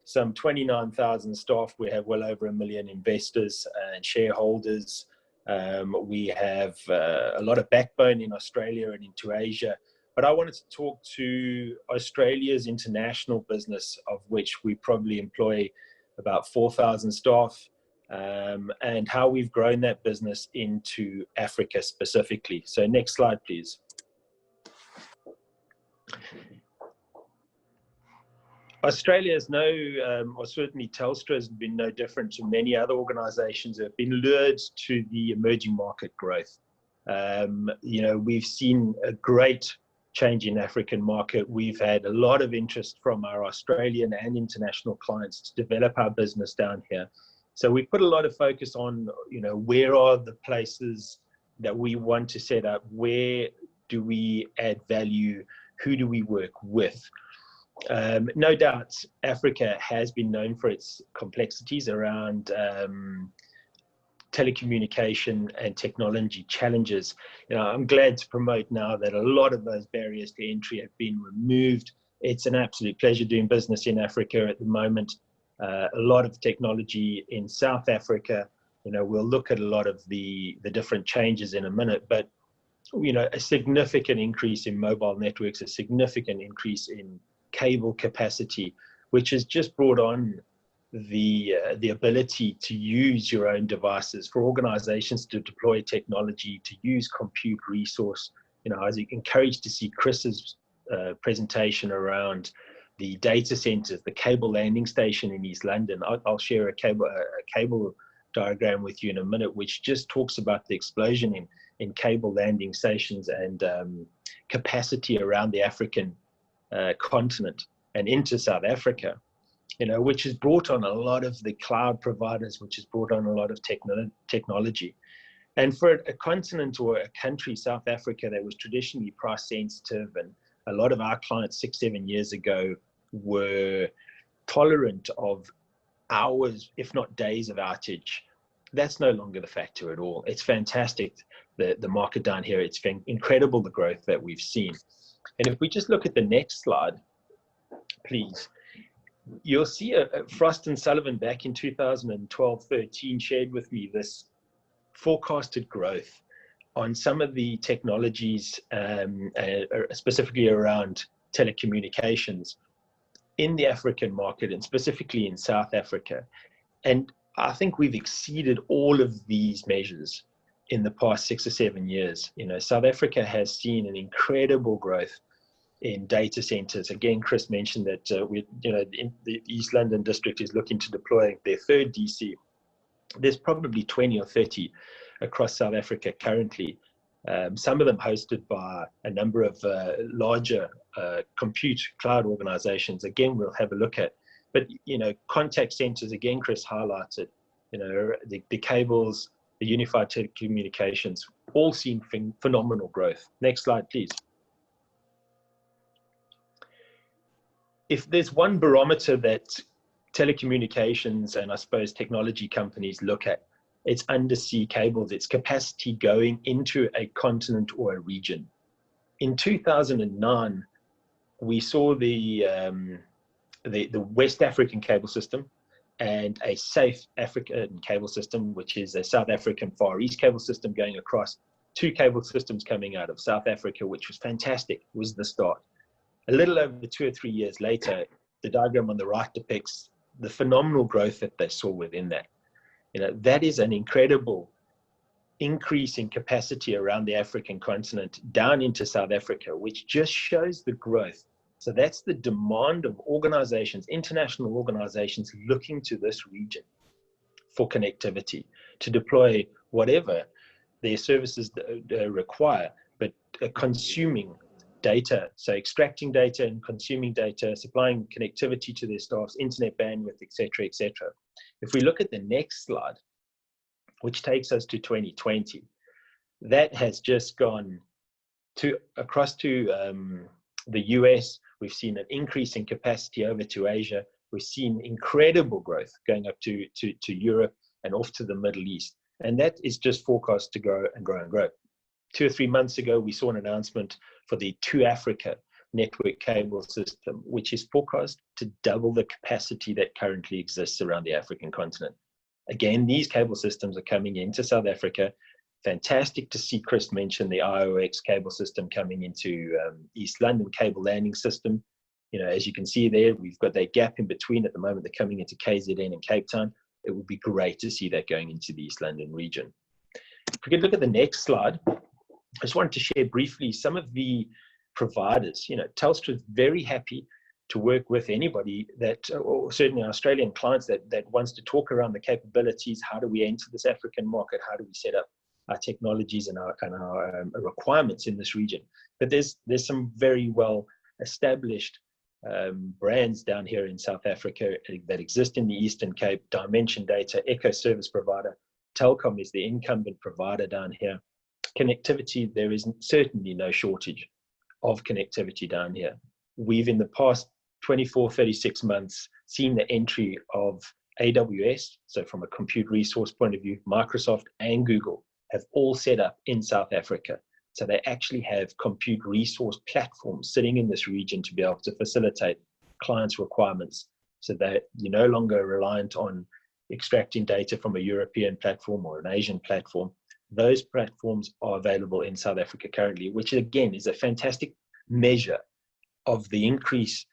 some 29,000 staff. We have well over 1 million investors and shareholders. We have a lot of backbone in Australia and into Asia. But I wanted to talk to Australia's international business, of which we probably employ about 4,000 staff, and how we've grown that business into Africa specifically. So next slide, please. Australia is or certainly Telstra has been no different to many other organizations that have been lured to the emerging market growth. We've seen a great change in African market. We've had a lot of interest from our Australian and international clients to develop our business down here. So we put a lot of focus on, where are the places that we want to set up? Where do we add value? Who do we work with? No doubt, Africa has been known for its complexities around telecommunication and technology challenges. I'm glad to promote now that a lot of those barriers to entry have been removed. It's an absolute pleasure doing business in Africa at the moment. A lot of technology in South Africa. We'll look at a lot of the different changes in a minute, but a significant increase in mobile networks, a significant increase in cable capacity, which has just brought on the ability to use your own devices for organizations to deploy technology, to use compute resource. I was encouraged to see Chris's presentation around the data centers, the cable landing station in East London. I'll share a cable diagram with you in a minute, which just talks about the explosion in cable landing stations and capacity around the African continent and into South Africa, which has brought on a lot of the cloud providers, which has brought on a lot of technology. And for a continent or a country, South Africa, that was traditionally price sensitive, and a lot of our clients 6-7 years ago were tolerant of hours, if not days of outage. That's no longer the factor at all. It's fantastic, the market down here. It's incredible, the growth that we've seen. And if we just look at the next slide, please, you'll see Frost & Sullivan back in 2012-13 shared with me this forecasted growth on some of the technologies, specifically around telecommunications in the African market and specifically in South Africa. And I think we've exceeded all of these measures in the past 6 or 7 years. You know, South Africa has seen an incredible growth in data centers. Again, Chris mentioned that the East London district is looking to deploy their third DC. There's probably 20 or 30 across South Africa currently. Some of them hosted by a number of larger compute cloud organizations. Again, we'll have a look at. But, you know, contact centers, again, Chris highlighted, you know, the cables, the unified telecommunications, all seen phenomenal growth. Next slide, please. If there's one barometer that telecommunications and I suppose technology companies look at, it's undersea cables, it's capacity going into a continent or a region. In 2009, we saw the West African cable system and a Safe African cable system, which is a South African Far East cable system going across, 2 cable systems coming out of South Africa, which was fantastic. It was the start. A little over 2 or 3 years later, the diagram on the right depicts the phenomenal growth that they saw within that. You know, that is an incredible increase in capacity around the African continent down into South Africa, which just shows the growth. So that's the demand of organizations, international organizations looking to this region for connectivity to deploy whatever their services require, but consuming data, so extracting data and consuming data, supplying connectivity to their staffs, internet bandwidth, etc., etc. If we look at the next slide, which takes us to 2020, that has just gone across to the US. We've seen an increase in capacity over to Asia. We've seen incredible growth going up to Europe and off to the Middle East. And that is just forecast to grow and grow and grow. 2 or 3 months ago, we saw an announcement for the To Africa network cable system, which is forecast to double the capacity that currently exists around the African continent. Again, these cable systems are coming into South Africa. Fantastic to see Chris mention the IOX cable system coming into East London cable landing system. You know, as you can see there, we've got that gap in between at the moment. They're coming into KZN and Cape Town. It would be great to see that going into the East London region. If we could look at the next slide, I just wanted to share briefly some of the providers. You know, Telstra is very happy to work with anybody that, or certainly Australian clients that wants to talk around the capabilities. How do we enter this African market? How do we set up our technologies and our requirements in this region? But there's some very well established brands down here in South Africa that exist in the Eastern Cape. Dimension Data, Echo Service Provider, Telkom is the incumbent provider down here. Connectivity, there is certainly no shortage of connectivity down here. We've in the past 24, 36 months seen the entry of AWS, so from a compute resource point of view, Microsoft and Google have all set up in South Africa. So they actually have compute resource platforms sitting in this region to be able to facilitate clients' requirements, so that you're no longer reliant on extracting data from a European platform or an Asian platform. Those platforms are available in South Africa currently, which again is a fantastic measure of the increased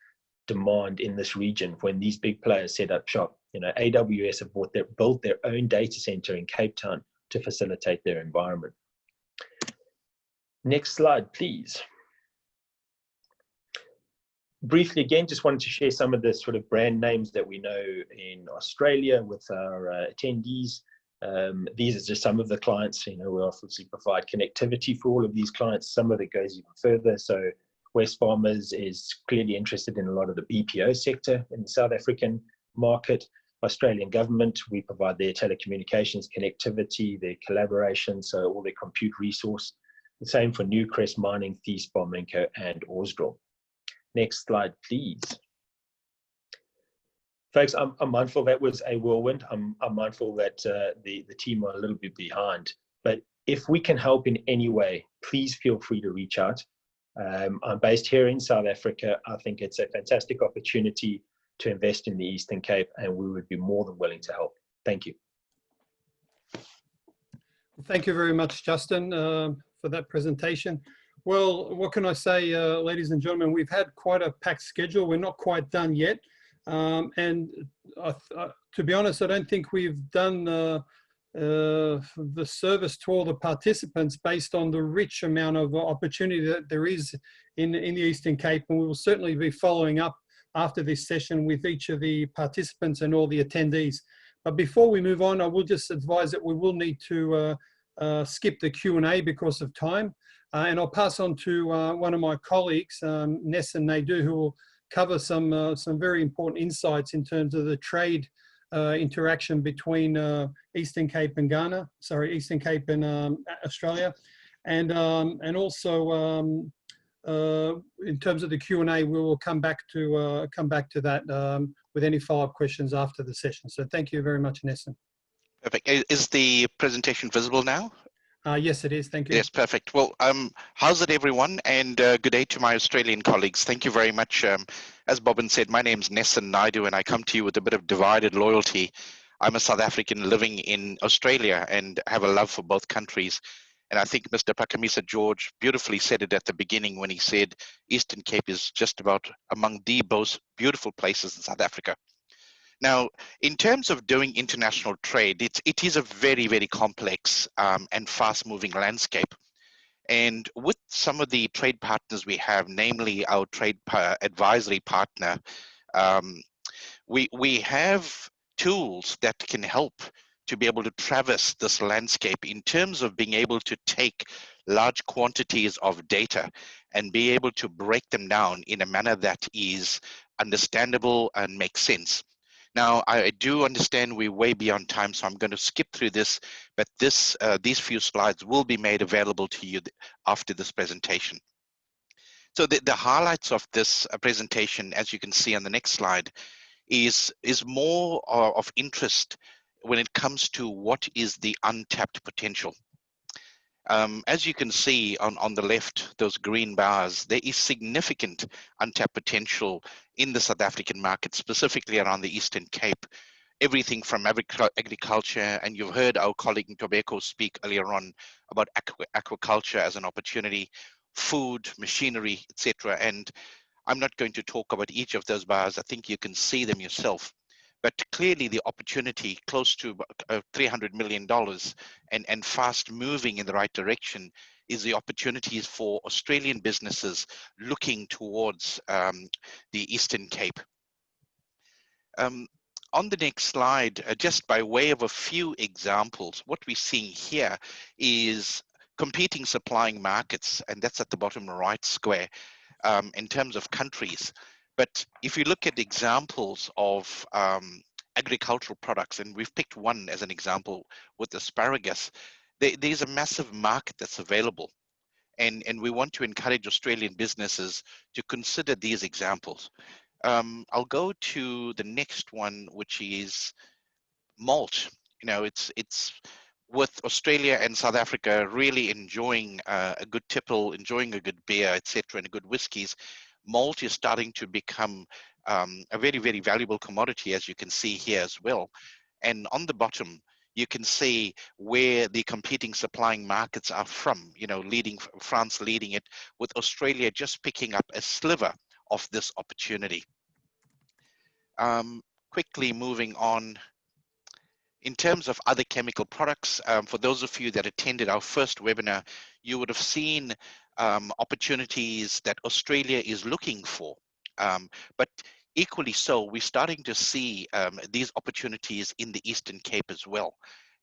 demand in this region when these big players set up shop. You know, AWS have built their own data center in Cape Town to facilitate their environment. Next slide, please. Briefly, again, just wanted to share some of the sort of brand names that we know in Australia with our attendees. These are just some of the clients. You know, we obviously provide connectivity for all of these clients. Some of it goes even further. So Wesfarmers is clearly interested in a lot of the BPO sector in the South African market. Australian government, we provide their telecommunications connectivity, their collaboration, so all their compute resource. The same for Newcrest Mining, Thiess, Barminco, and Ausdrol. Next slide, please. Folks, I'm mindful that was a whirlwind. I'm mindful that the team are a little bit behind. But if we can help in any way, please feel free to reach out. I'm based here in South Africa. I think it's a fantastic opportunity to invest in the Eastern Cape, and we would be more than willing to help. Thank you. Thank you very much, Justin, for that presentation. Well, what can I say, ladies and gentlemen? We've had quite a packed schedule. We're not quite done yet. And to be honest, I don't think we've done the service to all the participants based on the rich amount of opportunity that there is in the Eastern Cape. And we will certainly be following up after this session with each of the participants and all the attendees. But before we move on, I will just advise that we will need to skip the Q&A because of time. And I'll pass on to one of my colleagues, Nesson Naidoo, who will cover some very important insights in terms of the trade interaction between Eastern Cape and Eastern Cape and Australia. And also in terms of the Q&A, we will come back to that with any follow-up questions after the session. So thank you very much, Nesson. Perfect. Is the presentation visible now? Yes, it is. Thank you. Yes, perfect. Well, how's it, everyone? And good day to my Australian colleagues. Thank you very much. As Bobbin said, my name's Nesson Naidoo, and I come to you with a bit of divided loyalty. I'm a South African living in Australia and have a love for both countries. And I think Mr. Phakamisa George beautifully said it at the beginning when he said Eastern Cape is just about among the most beautiful places in South Africa. Now, in terms of doing international trade, it is a very, very complex and fast-moving landscape. And with some of the trade partners we have, namely our trade advisory partner, we have tools that can help to be able to traverse this landscape in terms of being able to take large quantities of data and be able to break them down in a manner that is understandable and makes sense. Now, I do understand we're way beyond time, so I'm going to skip through this, but these few slides will be made available to you after this presentation. So the highlights of this presentation, as you can see on the next slide, is more of interest when it comes to what is the untapped potential. As you can see on the left, those green bars, there is significant untapped potential in the South African market, specifically around the Eastern Cape. Everything from agriculture, and you've heard our colleague Ntobeko speak earlier on about aquaculture as an opportunity, food, machinery, etc. And I'm not going to talk about each of those bars. I think you can see them yourself. But clearly the opportunity close to $300 million and fast moving in the right direction is the opportunities for Australian businesses looking towards the Eastern Cape. On the next slide, just by way of a few examples, what we're seeing here is competing supplying markets, and that's at the bottom right square, in terms of countries. But if you look at examples of agricultural products, and we've picked one as an example with asparagus, there's a massive market that's available. And we want to encourage Australian businesses to consider these examples. I'll go to the next one, which is malt. You know, it's with Australia and South Africa really enjoying a good tipple, enjoying a good beer, etc., and good whiskies. Malt is starting to become a very, very valuable commodity, as you can see here as well. And on the bottom, you can see where the competing supplying markets are from, you know, France leading it, with Australia just picking up a sliver of this opportunity. Quickly moving on. In terms of other chemical products, for those of you that attended our first webinar, you would have seen opportunities that Australia is looking for. But equally so, we're starting to see these opportunities in the Eastern Cape as well.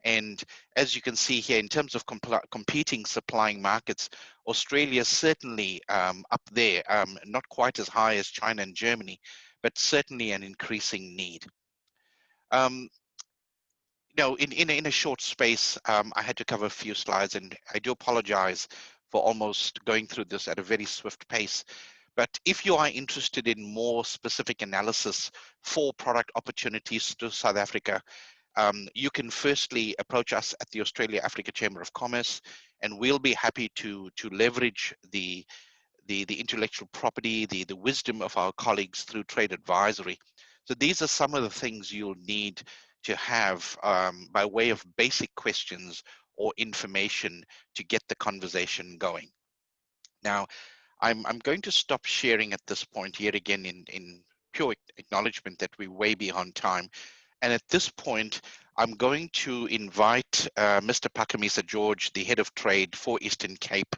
And as you can see here, in terms of competing supplying markets, Australia is certainly up there, not quite as high as China and Germany, but certainly an increasing need. You know, in a short space, I had to cover a few slides, and I do apologize for almost going through this at a very swift pace. But if you are interested in more specific analysis for product opportunities to South Africa, you can firstly approach us at the Australia-Africa Chamber of Commerce, and we'll be happy to leverage the intellectual property, the wisdom of our colleagues through trade advisory. So these are some of the things you'll need to have by way of basic questions or information to get the conversation going. Now, I'm going to stop sharing at this point yet again in pure acknowledgement that we're way beyond time. And at this point, I'm going to invite Mr. Phakamisa George, the head of trade for Eastern Cape,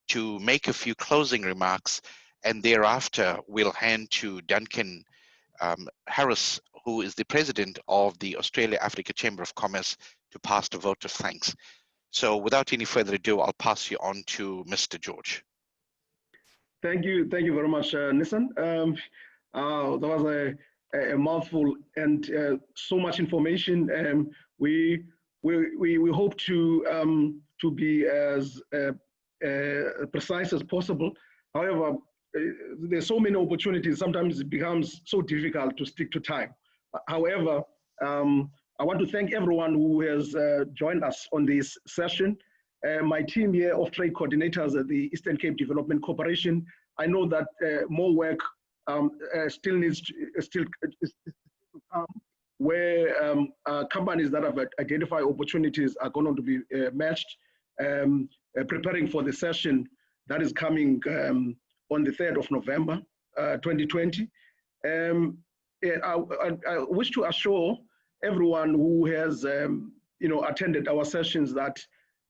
to make a few closing remarks. And thereafter, we'll hand to Duncan Harris, who is the president of the Australia-Africa Chamber of Commerce, to pass the vote of thanks. So without any further ado, I'll pass you on to Mr. George. Thank you very much, Nissan. That was a mouthful and so much information. We hope to be as precise as possible. However, there's so many opportunities. Sometimes it becomes so difficult to stick to time. However, I want to thank everyone who has joined us on this session. My team here of trade coordinators at the Eastern Cape Development Corporation, I know that more work still needs to come, where companies that have identified opportunities are going to be matched, preparing for the session that is coming on the 3rd of November, 2020. I wish to assure everyone who has attended our sessions that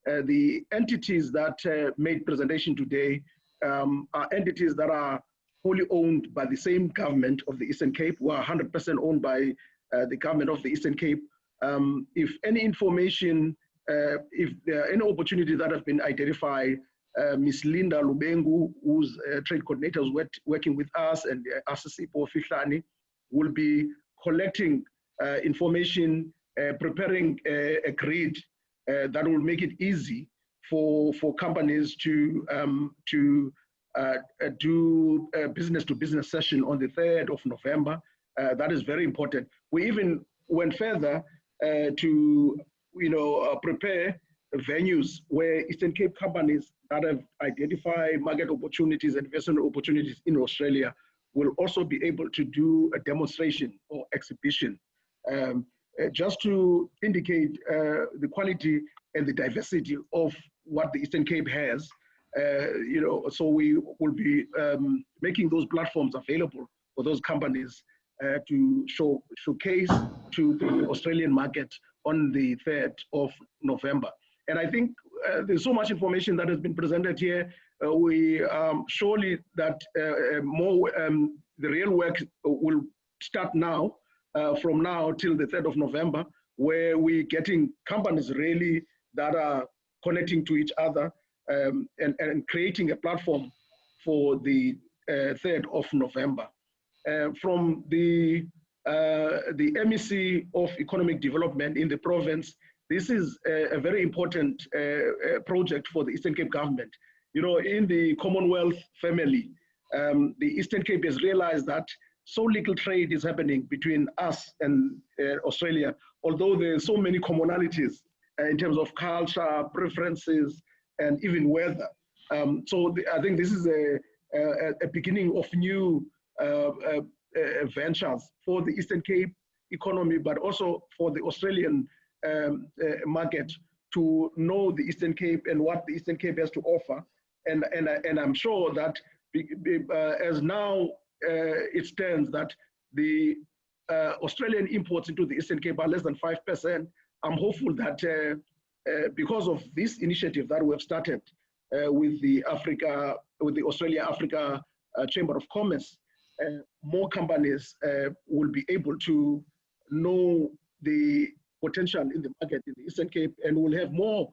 the entities that made presentation today are entities that are wholly owned by the same government of the Eastern Cape, who are 100% owned by the government of the Eastern Cape. If any information, if there are any opportunities that have been identified, Ms. Linda Lubengu, who's trade coordinator, is working with us, and Asisipo Fihlani will be collecting information, preparing a grid that will make it easy for companies to do a business-to-business session on the 3rd of November. That is very important. We even went further to prepare venues where Eastern Cape companies that have identified market opportunities and investment opportunities in Australia will also be able to do a demonstration or exhibition, just to indicate the quality and the diversity of what the Eastern Cape has. So we will be making those platforms available for those companies to showcase to the Australian market on the 3rd of November. And I think there's so much information that has been presented here. We surely that the real work will start now, from now till the 3rd of November, where we're getting companies really that are connecting to each other and creating a platform for the 3rd of November. From the MEC of Economic Development in the province, this is a very important project for the Eastern Cape government. In the Commonwealth family, the Eastern Cape has realized that so little trade is happening between us and Australia, although there are so many commonalities in terms of culture, preferences, and even weather. I think this is a beginning of new ventures for the Eastern Cape economy, but also for the Australian market to know the Eastern Cape and what the Eastern Cape has to offer. And I'm sure that as now it stands that the Australian imports into the Eastern Cape are less than 5%, I'm hopeful that because of this initiative that we have started with the Australia-Africa Chamber of Commerce, more companies will be able to know the potential in the market in the Eastern Cape, and we'll have more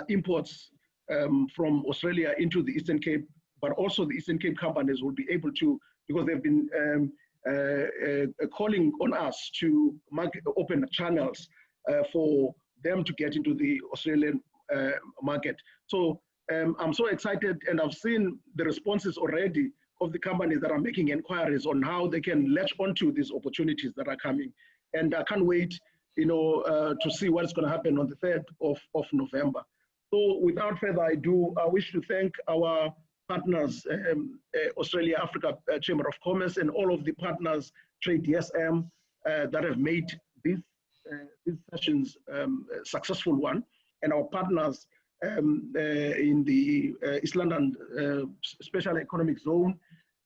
imports from Australia into the Eastern Cape, but also the Eastern Cape companies will be able to, because they've been calling on us to open channels for them to get into the Australian market. So I'm so excited, and I've seen the responses already of the companies that are making inquiries on how they can latch onto these opportunities that are coming. And I can't wait, to see what's going to happen on the 3rd of November. So without further ado, I wish to thank our partners, Australia-Africa Chamber of Commerce, and all of the partners, Trade DSM, that have made these sessions a successful one, and our partners in the East London Special Economic Zone,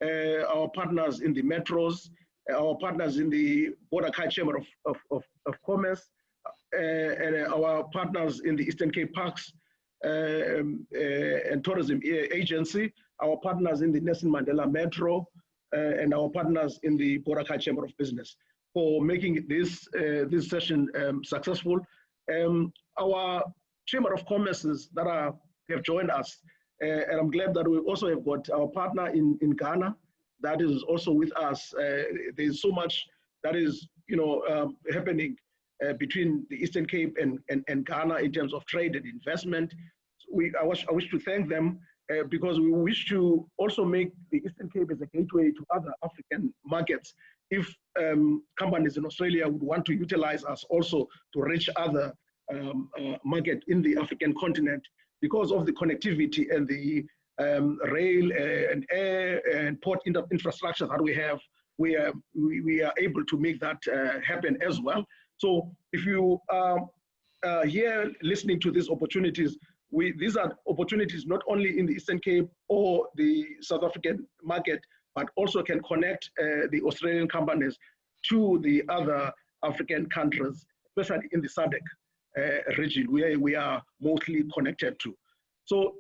our partners in the metros, our partners in the Border Kai Chamber of Commerce, and our partners in the Eastern Cape Parks and Tourism Agency, our partners in the Nelson Mandela Metro, and our partners in the Border Kai Chamber of Business for making this session successful. Our Chamber of Commerces that have joined us, and I'm glad that we also have got our partner in Ghana that is also with us. There's so much that is happening between the Eastern Cape and Ghana in terms of trade and investment. I wish to thank them because we wish to also make the Eastern Cape as a gateway to other African markets. If companies in Australia would want to utilize us also to reach other market in the African continent, because of the connectivity and the rail and air and port infrastructure that we have, we are able to make that happen as well. So if you are here listening to these opportunities, these are opportunities not only in the Eastern Cape or the South African market, but also can connect the Australian companies to the other African countries, especially in the SADC region, where we are mostly connected to. So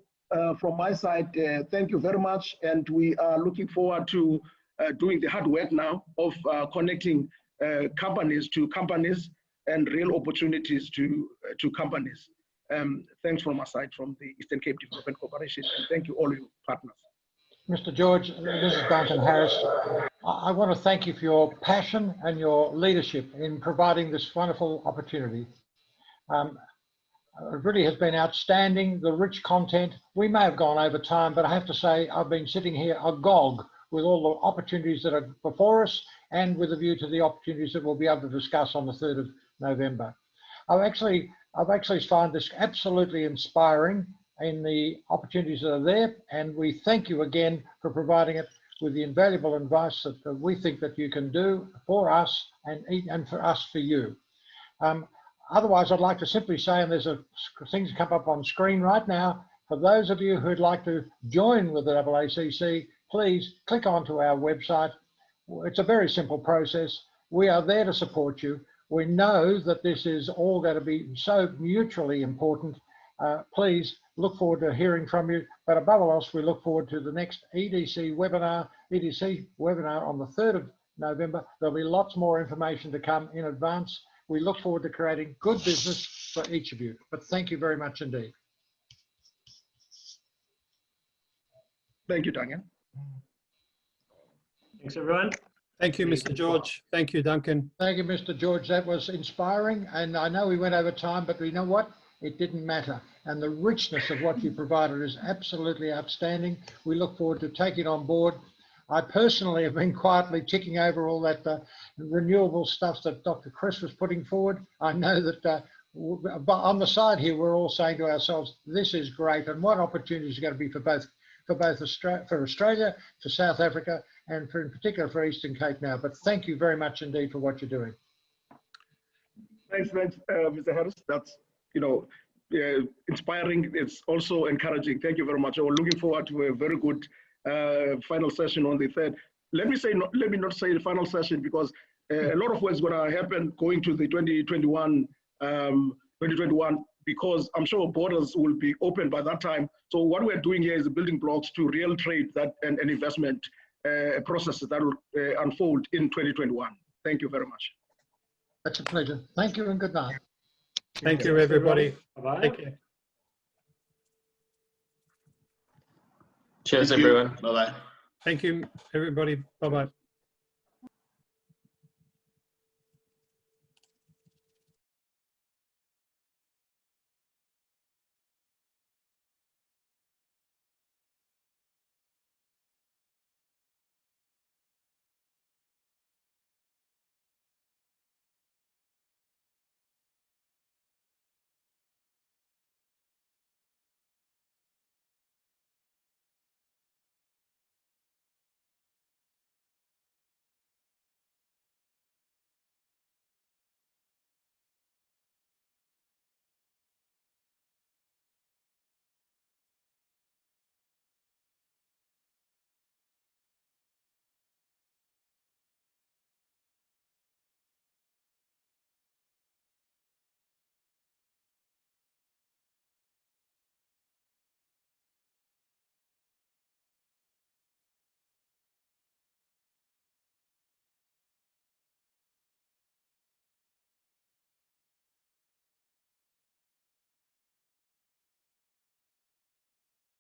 from my side, thank you very much. And we are looking forward to doing the hard work now of connecting companies to companies and real opportunities to companies. Thanks from our side, from the Eastern Cape Development Corporation, and thank you all your partners. Mr. George, this is Duncan Harris. I want to thank you for your passion and your leadership in providing this wonderful opportunity. It really has been outstanding, the rich content. We may have gone over time, but I have to say I've been sitting here agog with all the opportunities that are before us and with a view to the opportunities that we'll be able to discuss on the 3rd of November. I've actually found this absolutely inspiring in the opportunities that are there, and we thank you again for providing it with the invaluable advice that we think that you can do for us and for us for you. Otherwise, I'd like to simply say, and there's things come up on screen right now, for those of you who'd like to join with the AACC, please click onto our website. It's a very simple process. We are there to support you. We know that this is all going to be so mutually important. Please look forward to hearing from you. But above all else, we look forward to the next EDC webinar on the 3rd of November. There'll be lots more information to come in advance. We look forward to creating good business for each of you. But thank you very much indeed. Thank you, Duncan. Thanks, everyone. Thank you, Mr. George. Thank you, Duncan. Thank you, Mr. George. That was inspiring. And I know we went over time, but you know what? It didn't matter. And the richness of what you provided is absolutely outstanding. We look forward to taking it on board. I personally have been quietly ticking over all that renewable stuff that Dr. Chris was putting forward. I know that on the side here, we're all saying to ourselves, this is great. And what opportunities are going to be for Australia, for South Africa, and in particular for Eastern Cape now. But thank you very much indeed for what you're doing. Thanks, Mr. Harris. That's, inspiring. It's also encouraging. Thank you very much. We're looking forward to a very good final session on the 3rd. Let me not say the final session, because a lot of what's going to happen going to the 2021, because I'm sure borders will be open by that time. So what we're doing here is building blocks to real trade and investment processes that will unfold in 2021. Thank you very much. That's a pleasure. Thank you and good night. Thank you, everybody. Bye-bye. Take care. Cheers, everyone. Bye-bye. Thank you, everybody. Bye-bye.